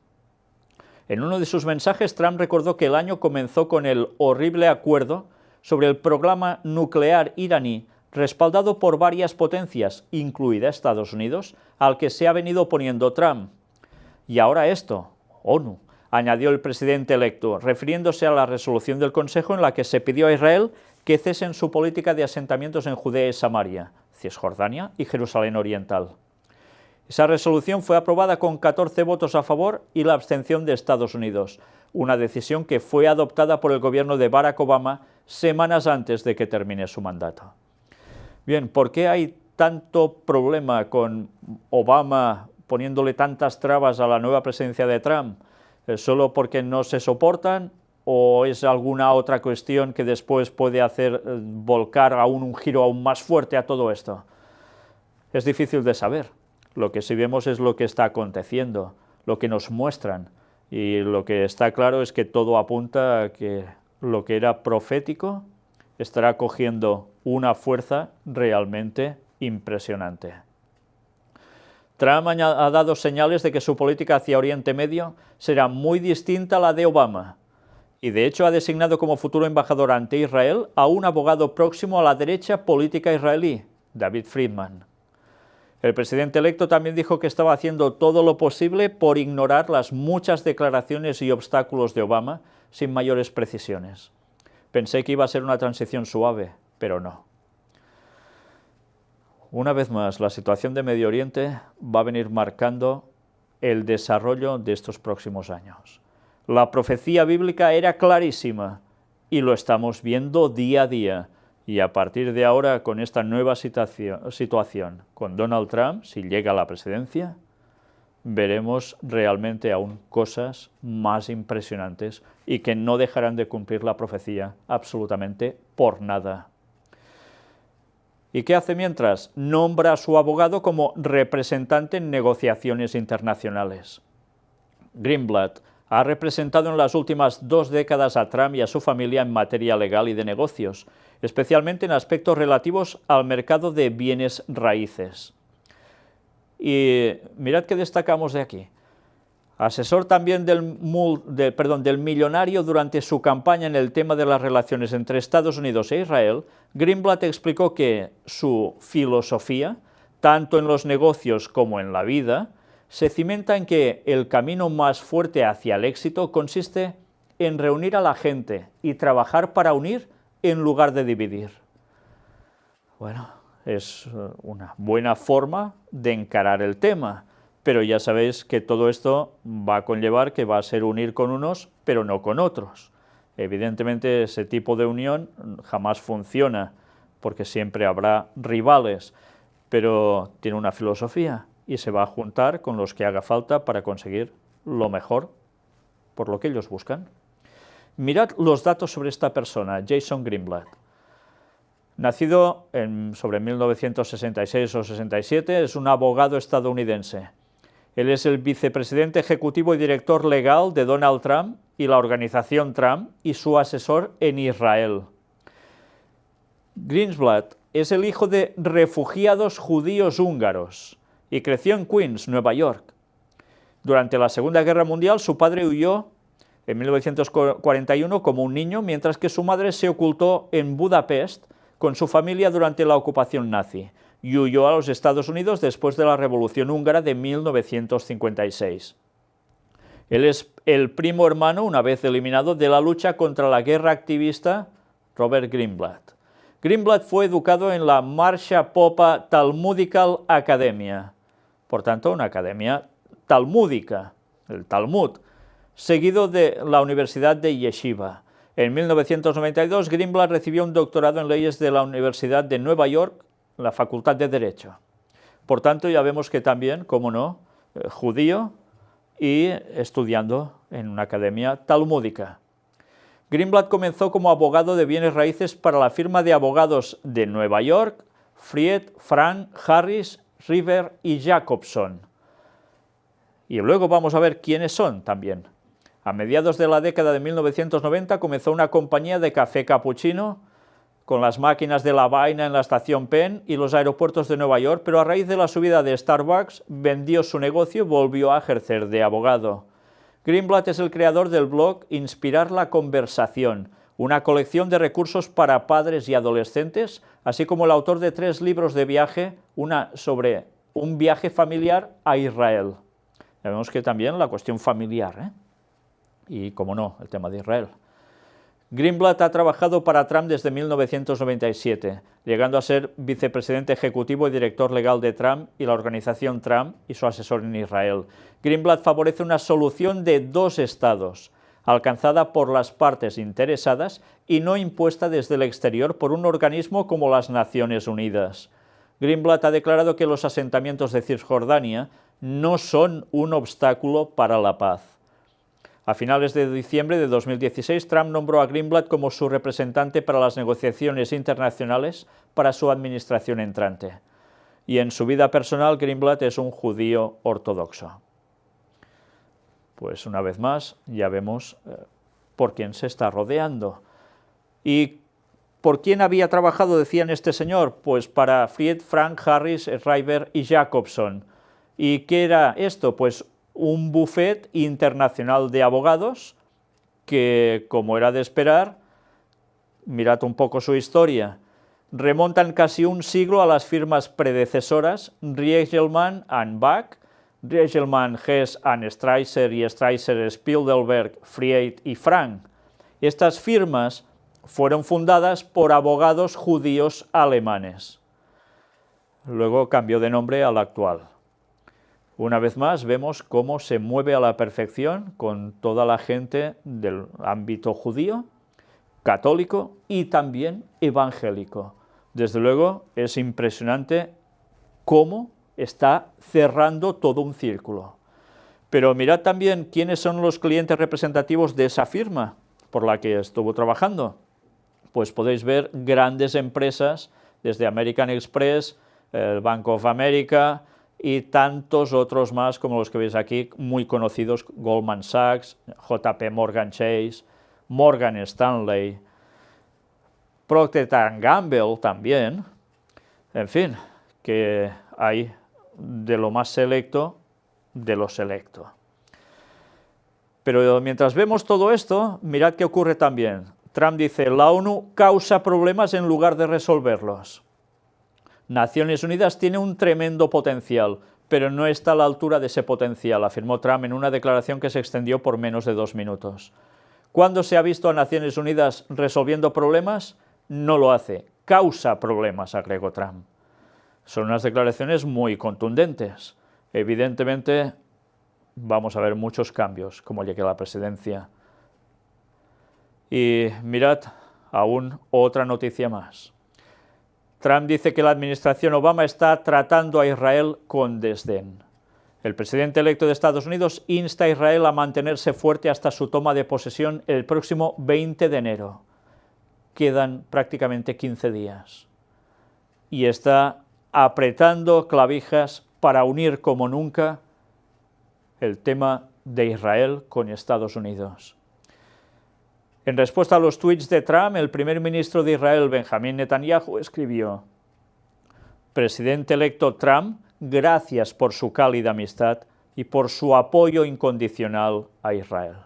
En uno de sus mensajes, Trump recordó que el año comenzó con el horrible acuerdo sobre el programa nuclear iraní, respaldado por varias potencias, incluida Estados Unidos, al que se ha venido oponiendo Trump. Y ahora esto, ONU, añadió el presidente electo, refiriéndose a la resolución del Consejo en la que se pidió a Israel que cesen su política de asentamientos en Judea y Samaria, Cisjordania y Jerusalén Oriental. Esa resolución fue aprobada con 14 votos a favor y la abstención de Estados Unidos, una decisión que fue adoptada por el gobierno de Barack Obama semanas antes de que termine su mandato. Bien, ¿por qué hay tanto problema con Obama poniéndole tantas trabas a la nueva presidencia de Trump? ¿Solo porque no se soportan o es alguna otra cuestión que después puede hacer volcar aún un giro aún más fuerte a todo esto? Es difícil de saber. Lo que sí vemos es lo que está aconteciendo, lo que nos muestran, y lo que está claro es que todo apunta a que lo que era profético estará cogiendo una fuerza realmente impresionante. Trump ha dado señales de que su política hacia Oriente Medio será muy distinta a la de Obama, y de hecho ha designado como futuro embajador ante Israel a un abogado próximo a la derecha política israelí, David Friedman. El presidente electo también dijo que estaba haciendo todo lo posible por ignorar las muchas declaraciones y obstáculos de Obama sin mayores precisiones. Pensé que iba a ser una transición suave, pero no. Una vez más, la situación de Medio Oriente va a venir marcando el desarrollo de estos próximos años. La profecía bíblica era clarísima y lo estamos viendo día a día. Y a partir de ahora, con esta nueva situación, con Donald Trump, si llega a la presidencia, veremos realmente aún cosas más impresionantes y que no dejarán de cumplir la profecía absolutamente por nada. ¿Y qué hace mientras? Nombra a su abogado como representante en negociaciones internacionales. Greenblatt ha representado en las últimas 2 décadas a Trump y a su familia en materia legal y de negocios, especialmente en aspectos relativos al mercado de bienes raíces. Y mirad qué destacamos de aquí. Asesor también del millonario durante su campaña en el tema de las relaciones entre Estados Unidos e Israel, Greenblatt explicó que su filosofía, tanto en los negocios como en la vida, se cimenta en que el camino más fuerte hacia el éxito consiste en reunir a la gente y trabajar para unir en lugar de dividir. Bueno, es una buena forma de encarar el tema, pero ya sabéis que todo esto va a conllevar que va a ser unir con unos, pero no con otros. Evidentemente ese tipo de unión jamás funciona, porque siempre habrá rivales, pero tiene una filosofía y se va a juntar con los que haga falta para conseguir lo mejor por lo que ellos buscan. Mirad los datos sobre esta persona, Jason Greenblatt. Nacido sobre 1966 o 67, es un abogado estadounidense. Él es el vicepresidente ejecutivo y director legal de Donald Trump y la organización Trump y su asesor en Israel. Greenblatt es el hijo de refugiados judíos húngaros y creció en Queens, Nueva York. Durante la Segunda Guerra Mundial su padre huyó en 1941 como un niño, mientras que su madre se ocultó en Budapest con su familia durante la ocupación nazi y huyó a los Estados Unidos después de la Revolución Húngara de 1956. Él es el primo hermano, una vez eliminado, de la lucha contra la guerra activista Robert Greenblatt. Greenblatt fue educado en la Marsha Popa Talmudical Academia, por tanto una academia talmúdica, el Talmud, seguido de la Universidad de Yeshiva. En 1992, Greenblatt recibió un doctorado en leyes de la Universidad de Nueva York, la Facultad de Derecho. Por tanto, ya vemos que también, como no, judío y estudiando en una academia talmúdica. Greenblatt comenzó como abogado de bienes raíces para la firma de abogados de Nueva York, Fried, Frank, Harris, River y Jacobson. Y luego vamos a ver quiénes son también. A mediados de la década de 1990 comenzó una compañía de café capuchino con las máquinas de la vaina en la estación Penn y los aeropuertos de Nueva York, pero a raíz de la subida de Starbucks vendió su negocio y volvió a ejercer de abogado. Greenblatt es el creador del blog Inspirar la Conversación, una colección de recursos para padres y adolescentes, así como el autor de 3 libros de viaje, una sobre un viaje familiar a Israel. Ya vemos que también la cuestión familiar, y, como no, el tema de Israel. Greenblatt ha trabajado para Trump desde 1997, llegando a ser vicepresidente ejecutivo y director legal de Trump y la organización Trump y su asesor en Israel. Greenblatt favorece una solución de 2 estados, alcanzada por las partes interesadas y no impuesta desde el exterior por un organismo como las Naciones Unidas. Greenblatt ha declarado que los asentamientos de Cisjordania no son un obstáculo para la paz. A finales de diciembre de 2016, Trump nombró a Greenblatt como su representante para las negociaciones internacionales para su administración entrante. Y en su vida personal, Greenblatt es un judío ortodoxo. Pues una vez más, ya vemos por quién se está rodeando. ¿Y por quién había trabajado, decían este señor? Pues para Fried, Frank, Harris, Schreiber y Jacobson. ¿Y qué era esto? Pues un bufet internacional de abogados que, como era de esperar, mirad un poco su historia, remontan casi un siglo a las firmas predecesoras Riegelmann and Bach, Riegelmann, Hess and Streiser y Streiser, Spiegelberg, Fried y Frank. Estas firmas fueron fundadas por abogados judíos alemanes. Luego cambió de nombre al actual. Una vez más vemos cómo se mueve a la perfección con toda la gente del ámbito judío, católico y también evangélico. Desde luego es impresionante cómo está cerrando todo un círculo. Pero mirad también quiénes son los clientes representativos de esa firma por la que estuvo trabajando. Pues podéis ver grandes empresas desde American Express, el Bank of America y tantos otros más como los que veis aquí, muy conocidos, Goldman Sachs, JP Morgan Chase, Morgan Stanley, Procter & Gamble también, en fin, que hay de lo más selecto de lo selecto. Pero mientras vemos todo esto, mirad qué ocurre también. Trump dice, la ONU causa problemas en lugar de resolverlos. Naciones Unidas tiene un tremendo potencial, pero no está a la altura de ese potencial, afirmó Trump en una declaración que se extendió por menos de 2 minutos. ¿Cuándo se ha visto a Naciones Unidas resolviendo problemas? No lo hace, causa problemas, agregó Trump. Son unas declaraciones muy contundentes. Evidentemente, vamos a ver muchos cambios, como llegue a la presidencia. Y mirad, aún otra noticia más. Trump dice que la administración Obama está tratando a Israel con desdén. El presidente electo de Estados Unidos insta a Israel a mantenerse fuerte hasta su toma de posesión el próximo 20 de enero. Quedan prácticamente 15 días. Y está apretando clavijas para unir como nunca el tema de Israel con Estados Unidos. En respuesta a los tuits de Trump, el primer ministro de Israel, Benjamín Netanyahu, escribió: Presidente electo Trump, gracias por su cálida amistad y por su apoyo incondicional a Israel.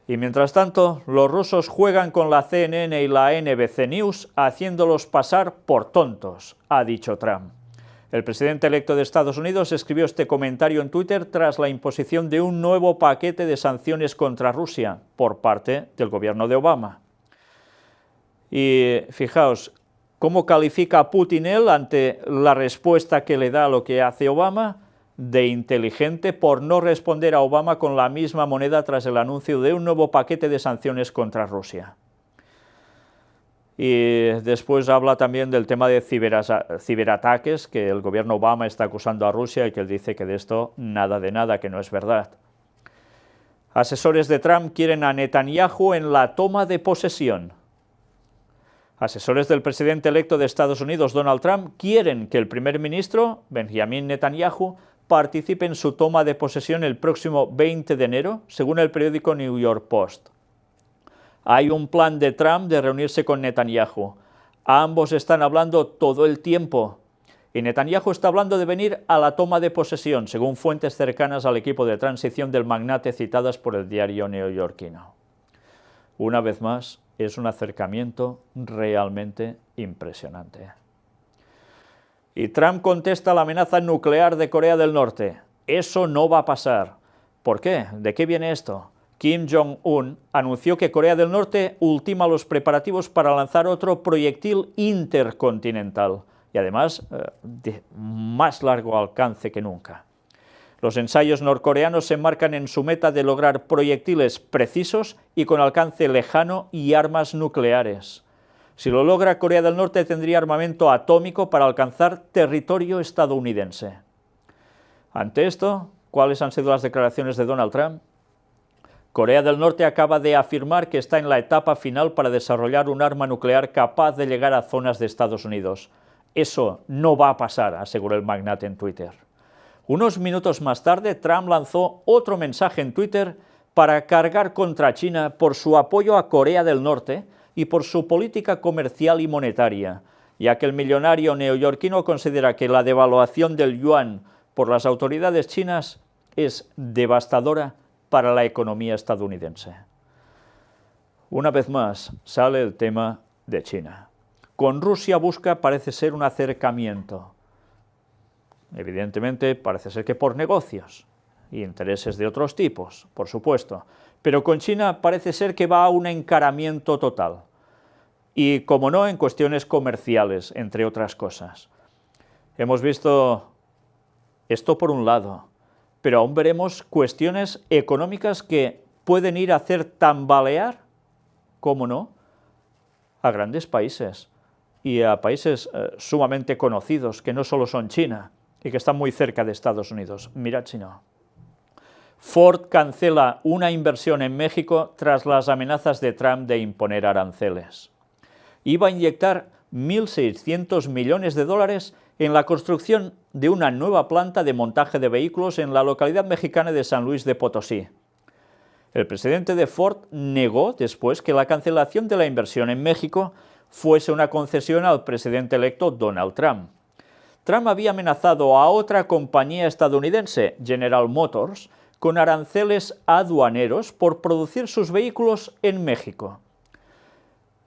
Y mientras tanto, los rusos juegan con la CNN y la NBC News haciéndolos pasar por tontos, ha dicho Trump. El presidente electo de Estados Unidos escribió este comentario en Twitter tras la imposición de un nuevo paquete de sanciones contra Rusia por parte del gobierno de Obama. Y fijaos, ¿cómo califica a Putin él ante la respuesta que le da a lo que hace Obama? De inteligente por no responder a Obama con la misma moneda tras el anuncio de un nuevo paquete de sanciones contra Rusia. Y después habla también del tema de ciberataques, que el gobierno Obama está acusando a Rusia y que él dice que de esto nada de nada, que no es verdad. Asesores de Trump quieren a Netanyahu en la toma de posesión. Asesores del presidente electo de Estados Unidos, Donald Trump, quieren que el primer ministro, Benjamin Netanyahu, participe en su toma de posesión el próximo 20 de enero, según el periódico New York Post. Hay un plan de Trump de reunirse con Netanyahu. Ambos están hablando todo el tiempo. Y Netanyahu está hablando de venir a la toma de posesión, según fuentes cercanas al equipo de transición del magnate citadas por el diario neoyorquino. Una vez más, es un acercamiento realmente impresionante. Y Trump contesta a la amenaza nuclear de Corea del Norte. Eso no va a pasar. ¿Por qué? ¿De qué viene esto? Kim Jong-un anunció que Corea del Norte ultima los preparativos para lanzar otro proyectil intercontinental y además de más largo alcance que nunca. Los ensayos norcoreanos se enmarcan en su meta de lograr proyectiles precisos y con alcance lejano y armas nucleares. Si lo logra, Corea del Norte tendría armamento atómico para alcanzar territorio estadounidense. Ante esto, ¿cuáles han sido las declaraciones de Donald Trump? Corea del Norte acaba de afirmar que está en la etapa final para desarrollar un arma nuclear capaz de llegar a zonas de Estados Unidos. Eso no va a pasar, aseguró el magnate en Twitter. Unos minutos más tarde, Trump lanzó otro mensaje en Twitter para cargar contra China por su apoyo a Corea del Norte y por su política comercial y monetaria, ya que el millonario neoyorquino considera que la devaluación del yuan por las autoridades chinas es devastadora para la economía estadounidense. Una vez más sale el tema de China. Con Rusia busca, parece ser, un acercamiento. Evidentemente, parece ser que por negocios y intereses de otros tipos, por supuesto. Pero con China parece ser que va a un encaramiento total. Y, como no, en cuestiones comerciales, entre otras cosas. Hemos visto esto por un lado, pero aún veremos cuestiones económicas que pueden ir a hacer tambalear, cómo no, a grandes países y a países sumamente conocidos, que no solo son China y que están muy cerca de Estados Unidos. Mirad si no. Ford cancela una inversión en México tras las amenazas de Trump de imponer aranceles. Iba a inyectar 1.600 millones de dólares en la construcción de una nueva planta de montaje de vehículos en la localidad mexicana de San Luis de Potosí. El presidente de Ford negó después que la cancelación de la inversión en México fuese una concesión al presidente electo Donald Trump. Trump había amenazado a otra compañía estadounidense, General Motors, con aranceles aduaneros por producir sus vehículos en México.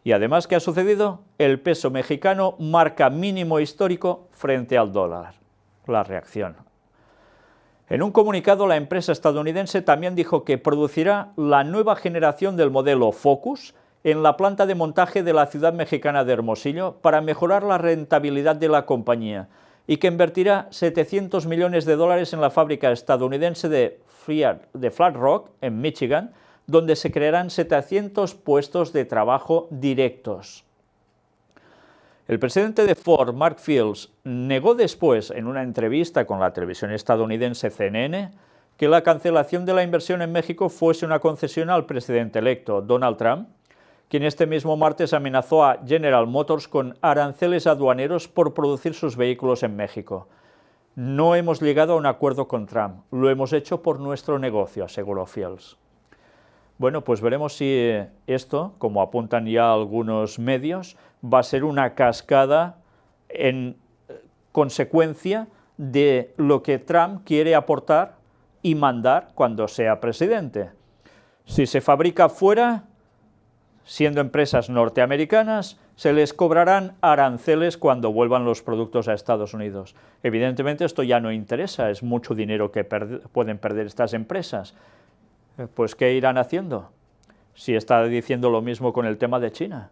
Y además, ¿qué ha sucedido? El peso mexicano marca mínimo histórico frente al dólar. La reacción. En un comunicado, la empresa estadounidense también dijo que producirá la nueva generación del modelo Focus en la planta de montaje de la ciudad mexicana de Hermosillo para mejorar la rentabilidad de la compañía y que invertirá 700 millones de dólares en la fábrica estadounidense de Flat Rock, en Michigan, donde se crearán 700 puestos de trabajo directos. El presidente de Ford, Mark Fields, negó después, en una entrevista con la televisión estadounidense CNN, que la cancelación de la inversión en México fuese una concesión al presidente electo, Donald Trump, quien este mismo martes amenazó a General Motors con aranceles aduaneros por producir sus vehículos en México. No hemos llegado a un acuerdo con Trump, lo hemos hecho por nuestro negocio, aseguró Fields. Bueno, pues veremos si esto, como apuntan ya algunos medios, va a ser una cascada en consecuencia de lo que Trump quiere aportar y mandar cuando sea presidente. Si se fabrica fuera, siendo empresas norteamericanas, se les cobrarán aranceles cuando vuelvan los productos a Estados Unidos. Evidentemente esto ya no interesa, es mucho dinero que pueden perder estas empresas. Pues, ¿qué irán haciendo? Si está diciendo lo mismo con el tema de China.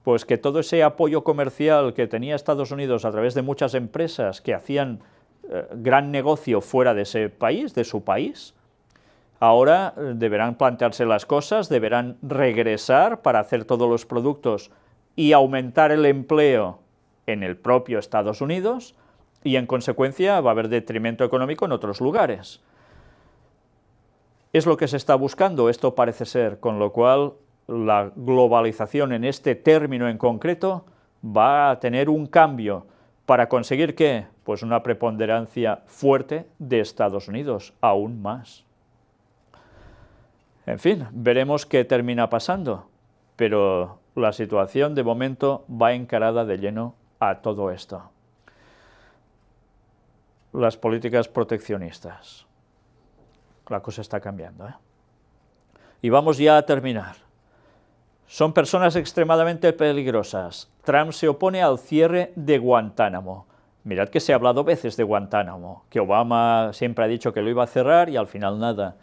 Pues que todo ese apoyo comercial que tenía Estados Unidos a través de muchas empresas que hacían gran negocio fuera de ese país, de su país, ahora deberán plantearse las cosas, deberán regresar para hacer todos los productos y aumentar el empleo en el propio Estados Unidos y, en consecuencia, va a haber detrimento económico en otros lugares. Es lo que se está buscando, esto parece ser, con lo cual la globalización en este término en concreto va a tener un cambio para conseguir ¿qué? Pues una preponderancia fuerte de Estados Unidos, aún más. En fin, veremos qué termina pasando, pero la situación de momento va encarada de lleno a todo esto. Las políticas proteccionistas. La cosa está cambiando, ¿eh? Y vamos ya a terminar. Son personas extremadamente peligrosas. Trump se opone al cierre de Guantánamo. Mirad que se ha hablado veces de Guantánamo, que Obama siempre ha dicho que lo iba a cerrar y al final nada.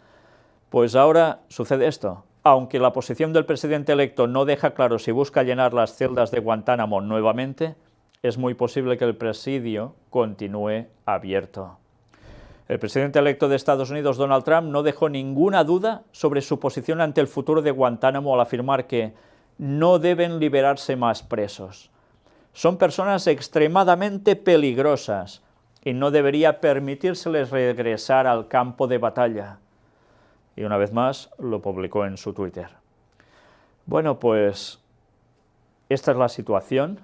Pues ahora sucede esto. Aunque la posición del presidente electo no deja claro si busca llenar las celdas de Guantánamo nuevamente, es muy posible que el presidio continúe abierto. El presidente electo de Estados Unidos, Donald Trump, no dejó ninguna duda sobre su posición ante el futuro de Guantánamo al afirmar que no deben liberarse más presos. Son personas extremadamente peligrosas y no debería permitírseles regresar al campo de batalla. Y una vez más lo publicó en su Twitter. Bueno, pues esta es la situación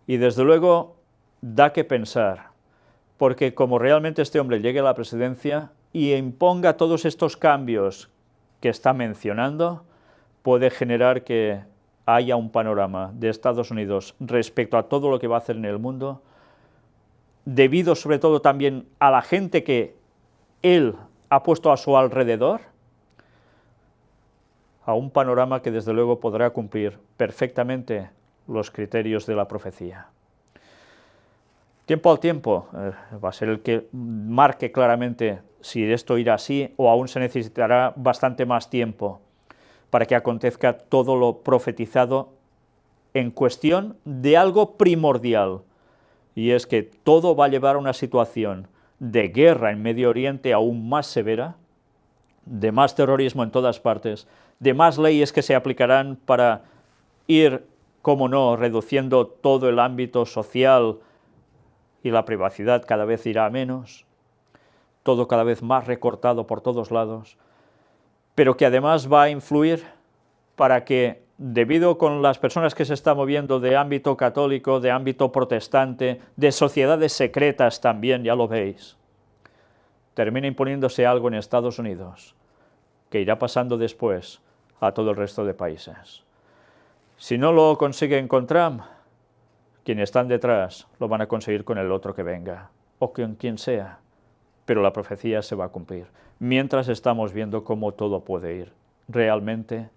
y desde luego da que pensar, porque como realmente este hombre llegue a la presidencia y imponga todos estos cambios que está mencionando, puede generar que haya un panorama de Estados Unidos respecto a todo lo que va a hacer en el mundo, debido sobre todo también a la gente que él ha puesto a su alrededor, a un panorama que desde luego podrá cumplir perfectamente los criterios de la profecía. Tiempo al tiempo va a ser el que marque claramente si esto irá así o aún se necesitará bastante más tiempo para que acontezca todo lo profetizado en cuestión de algo primordial, y es que todo va a llevar a una situación de guerra en Medio Oriente aún más severa, de más terrorismo en todas partes, de más leyes que se aplicarán para ir, como no, reduciendo todo el ámbito social y la privacidad cada vez irá a menos, todo cada vez más recortado por todos lados, pero que además va a influir para que, debido con las personas que se están moviendo de ámbito católico, de ámbito protestante, de sociedades secretas también, ya lo veis, termine imponiéndose algo en Estados Unidos, que irá pasando después a todo el resto de países. Si no lo consiguen con Trump, quienes están detrás lo van a conseguir con el otro que venga, o con quien sea, pero la profecía se va a cumplir, mientras estamos viendo cómo todo puede ir realmente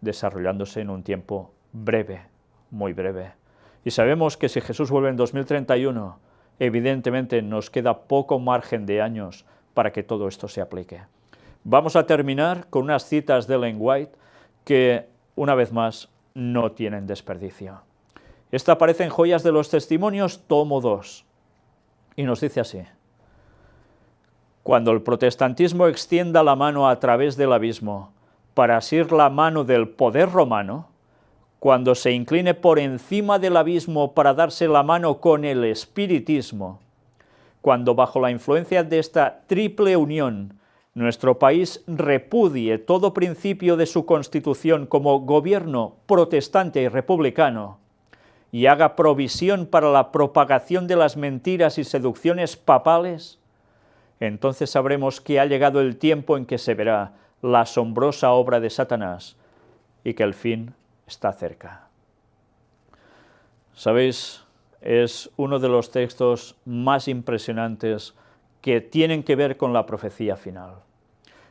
desarrollándose en un tiempo breve, muy breve. Y sabemos que si Jesús vuelve en 2031, evidentemente nos queda poco margen de años para que todo esto se aplique. Vamos a terminar con unas citas de Ellen White que, una vez más, no tienen desperdicio. Esta aparece en Joyas de los Testimonios, tomo 2, y nos dice así: cuando el protestantismo extienda la mano a través del abismo para asir la mano del poder romano, cuando se incline por encima del abismo para darse la mano con el espiritismo, cuando bajo la influencia de esta triple unión nuestro país repudie todo principio de su constitución como gobierno protestante y republicano y haga provisión para la propagación de las mentiras y seducciones papales, entonces sabremos que ha llegado el tiempo en que se verá la asombrosa obra de Satanás y que el fin está cerca. ¿Sabéis? Es uno de los textos más impresionantes que tienen que ver con la profecía final.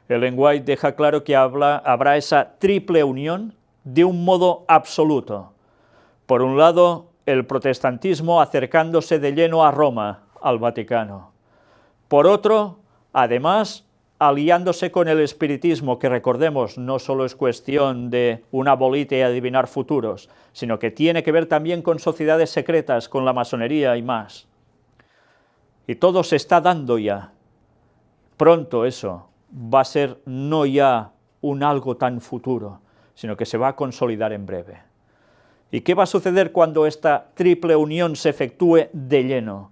Ellen White deja claro que habrá esa triple unión de un modo absoluto. Por un lado, el protestantismo acercándose de lleno a Roma, al Vaticano. Por otro, además, aliándose con el espiritismo, que recordemos no solo es cuestión de una bolita y adivinar futuros, sino que tiene que ver también con sociedades secretas, con la masonería y más. Y todo se está dando ya. Pronto eso va a ser no ya un algo tan futuro, sino que se va a consolidar en breve. ¿Y qué va a suceder cuando esta triple unión se efectúe de lleno?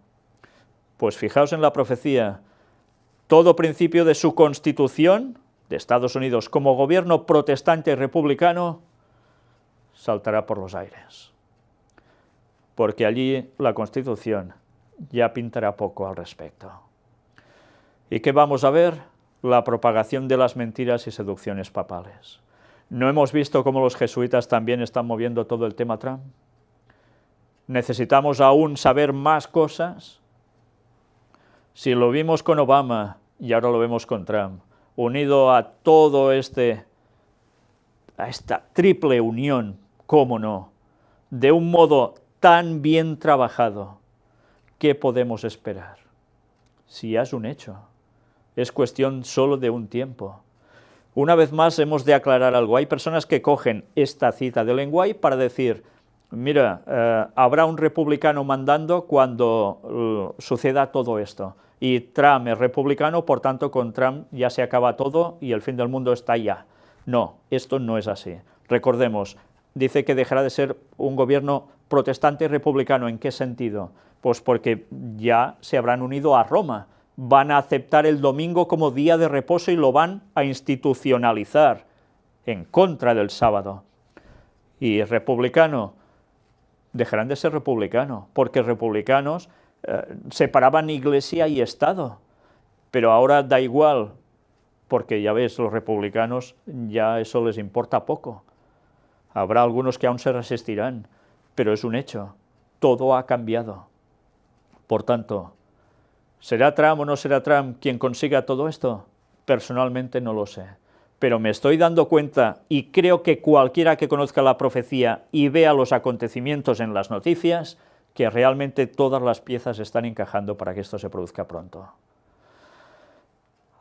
Pues fijaos en la profecía. Todo principio de su constitución, de Estados Unidos, como gobierno protestante y republicano, saltará por los aires. Porque allí la Constitución ya pintará poco al respecto. ¿Y qué vamos a ver? La propagación de las mentiras y seducciones papales. ¿No hemos visto cómo los jesuitas también están moviendo todo el tema Trump? ¿Necesitamos aún saber más cosas? Si lo vimos con Obama y ahora lo vemos con Trump, unido a todo a esta triple unión, cómo no, de un modo tan bien trabajado, ¿qué podemos esperar? Si ya es un hecho, es cuestión solo de un tiempo. Una vez más hemos de aclarar algo. Hay personas que cogen esta cita de Ellen White para decir, mira, habrá un republicano mandando cuando suceda todo esto. Y Trump es republicano, por tanto con Trump ya se acaba todo y el fin del mundo está ya. No, esto no es así. Recordemos, dice que dejará de ser un gobierno protestante y republicano. ¿En qué sentido? Pues porque ya se habrán unido a Roma, van a aceptar el domingo como día de reposo y lo van a institucionalizar en contra del sábado. Y republicano, dejarán de ser republicano, porque republicanos separaban iglesia y Estado, pero ahora da igual, porque ya ves, los republicanos ya eso les importa poco. Habrá algunos que aún se resistirán, pero es un hecho, todo ha cambiado. Por tanto, ¿será Trump o no será Trump quien consiga todo esto? Personalmente no lo sé, pero me estoy dando cuenta, y creo que cualquiera que conozca la profecía y vea los acontecimientos en las noticias, que realmente todas las piezas están encajando para que esto se produzca pronto.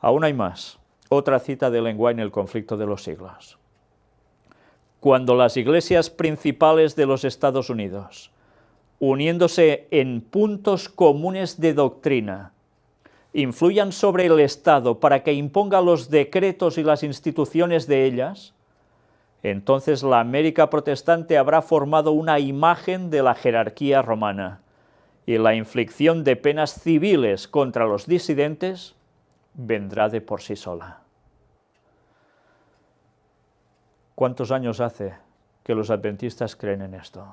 Aún hay más. Otra cita de Ellen White en El conflicto de los siglos. Cuando las iglesias principales de los Estados Unidos, uniéndose en puntos comunes de doctrina, influyan sobre el Estado para que imponga los decretos y las instituciones de ellas, entonces la América protestante habrá formado una imagen de la jerarquía romana, y la inflicción de penas civiles contra los disidentes vendrá de por sí sola. ¿Cuántos años hace que los adventistas creen en esto?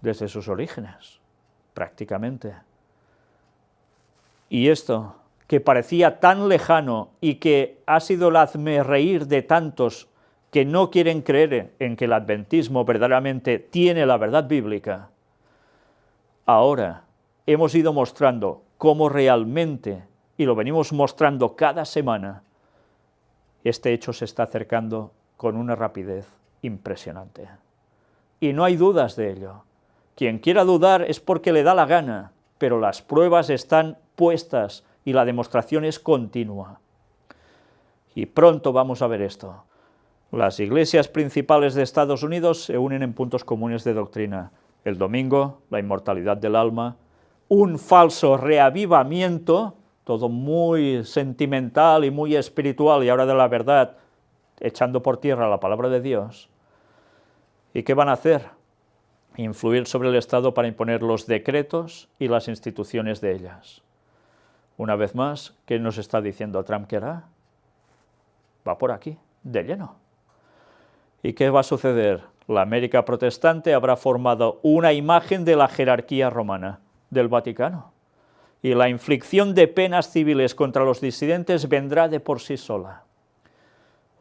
Desde sus orígenes, prácticamente. Y esto, que parecía tan lejano y que ha sido el hazmerreír de tantos que no quieren creer en que el adventismo verdaderamente tiene la verdad bíblica, ahora hemos ido mostrando cómo realmente, y lo venimos mostrando cada semana, este hecho se está acercando con una rapidez impresionante. Y no hay dudas de ello. Quien quiera dudar es porque le da la gana, pero las pruebas están puestas y la demostración es continua. Y pronto vamos a ver esto. Las iglesias principales de Estados Unidos se unen en puntos comunes de doctrina. El domingo, la inmortalidad del alma, un falso reavivamiento, todo muy sentimental y muy espiritual, y ahora de la verdad, echando por tierra la palabra de Dios. ¿Y qué van a hacer? Influir sobre el Estado para imponer los decretos y las instituciones de ellas. Una vez más, ¿qué nos está diciendo Trump que hará? Va por aquí, de lleno. ¿Y qué va a suceder? La América protestante habrá formado una imagen de la jerarquía romana, del Vaticano, y la inflicción de penas civiles contra los disidentes vendrá de por sí sola.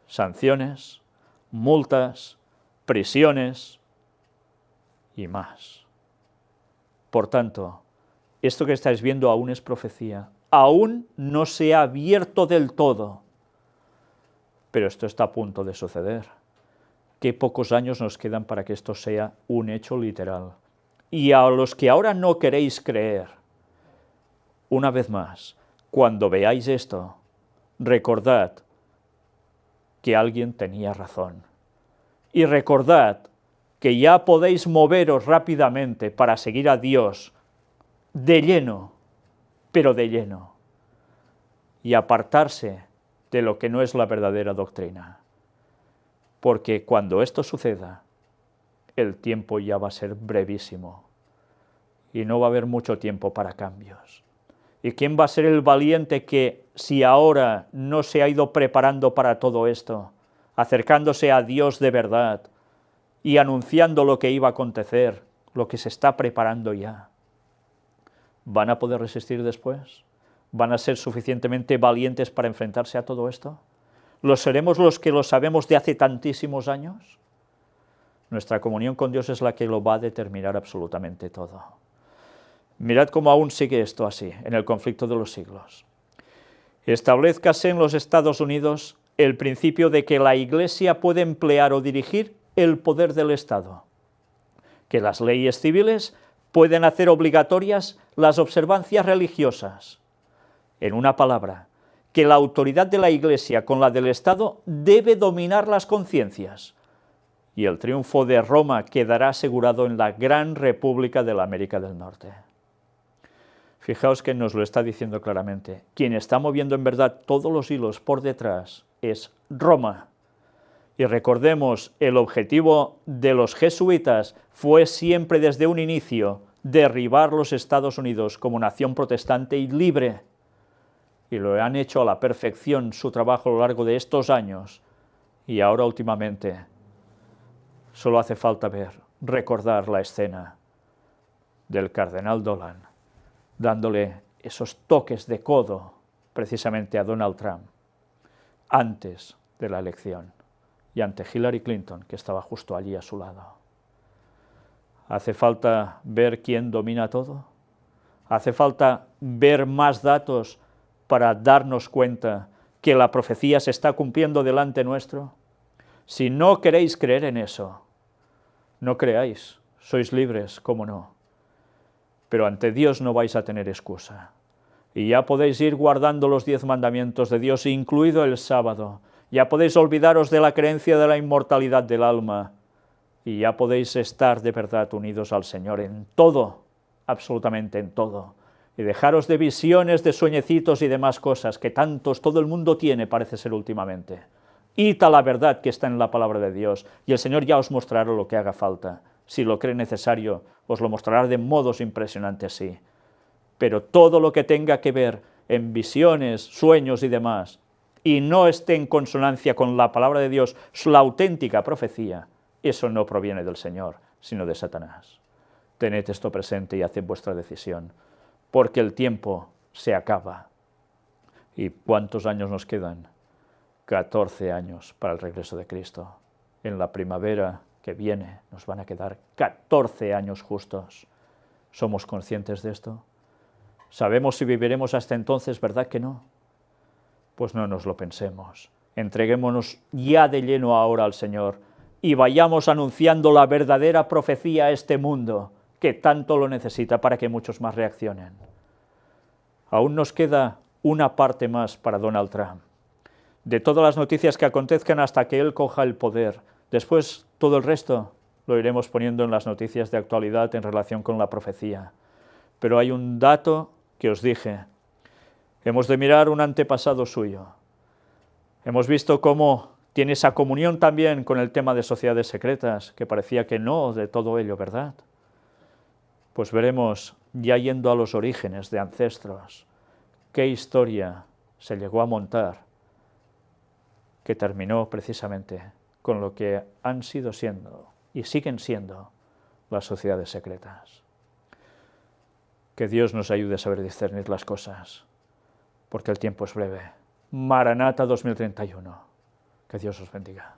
Sanciones, multas, prisiones y más. Por tanto, esto que estáis viendo aún es profecía, aún no se ha abierto del todo, pero esto está a punto de suceder. Qué pocos años nos quedan para que esto sea un hecho literal. Y a los que ahora no queréis creer, una vez más, cuando veáis esto, recordad que alguien tenía razón. Y recordad que ya podéis moveros rápidamente para seguir a Dios de lleno, pero de lleno, y apartarse de lo que no es la verdadera doctrina. Porque cuando esto suceda, el tiempo ya va a ser brevísimo y no va a haber mucho tiempo para cambios. ¿Y quién va a ser el valiente que, si ahora no se ha ido preparando para todo esto, acercándose a Dios de verdad y anunciando lo que iba a acontecer, lo que se está preparando ya? ¿Van a poder resistir después? ¿Van a ser suficientemente valientes para enfrentarse a todo esto? ¿Lo seremos los que lo sabemos de hace tantísimos años? Nuestra comunión con Dios es la que lo va a determinar absolutamente todo. Mirad cómo aún sigue esto así, en el conflicto de los siglos. Establezcase en los Estados Unidos el principio de que la Iglesia puede emplear o dirigir el poder del Estado, que las leyes civiles pueden hacer obligatorias las observancias religiosas. En una palabra, que la autoridad de la Iglesia con la del Estado debe dominar las conciencias, y el triunfo de Roma quedará asegurado en la gran república de la América del Norte. Fijaos que nos lo está diciendo claramente. Quien está moviendo en verdad todos los hilos por detrás es Roma, Y recordemos, el objetivo de los jesuitas fue siempre desde un inicio derribar los Estados Unidos como nación protestante y libre. Y lo han hecho a la perfección su trabajo a lo largo de estos años. Y ahora últimamente solo hace falta recordar la escena del cardenal Dolan, dándole esos toques de codo precisamente a Donald Trump antes de la elección y ante Hillary Clinton, que estaba justo allí a su lado. ¿Hace falta ver quién domina todo? ¿Hace falta ver más datos para darnos cuenta que la profecía se está cumpliendo delante nuestro? Si no queréis creer en eso, no creáis, sois libres, cómo no. Pero ante Dios no vais a tener excusa. Y ya podéis ir guardando los 10 mandamientos de Dios, incluido el sábado. Ya podéis olvidaros de la creencia de la inmortalidad del alma. Y ya podéis estar de verdad unidos al Señor en todo, absolutamente en todo. Y dejaros de visiones, de sueñecitos y demás cosas que tantos todo el mundo tiene, parece ser últimamente. Id a la verdad que está en la palabra de Dios, y el Señor ya os mostrará lo que haga falta. Si lo cree necesario, os lo mostrará de modos impresionantes, sí. Pero todo lo que tenga que ver en visiones, sueños y demás, y no esté en consonancia con la palabra de Dios, la auténtica profecía, eso no proviene del Señor, sino de Satanás. Tened esto presente y haced vuestra decisión, porque el tiempo se acaba. ¿Y cuántos años nos quedan? 14 años para el regreso de Cristo. En la primavera que viene nos van a quedar 14 años justos. ¿Somos conscientes de esto? ¿Sabemos si viviremos hasta entonces, verdad que no? Pues no nos lo pensemos. Entreguémonos ya de lleno ahora al Señor y vayamos anunciando la verdadera profecía a este mundo, que tanto lo necesita para que muchos más reaccionen. Aún nos queda una parte más para Donald Trump. De todas las noticias que acontezcan hasta que él coja el poder. Después, todo el resto lo iremos poniendo en las noticias de actualidad en relación con la profecía. Pero hay un dato que os dije. Hemos de mirar un antepasado suyo. Hemos visto cómo tiene esa comunión también con el tema de sociedades secretas, que parecía que no de todo ello, ¿verdad? Pues veremos, ya yendo a los orígenes de ancestros, qué historia se llegó a montar, que terminó precisamente con lo que han sido siendo y siguen siendo las sociedades secretas. Que Dios nos ayude a saber discernir las cosas, porque el tiempo es breve. Maranata 2031. Que Dios os bendiga.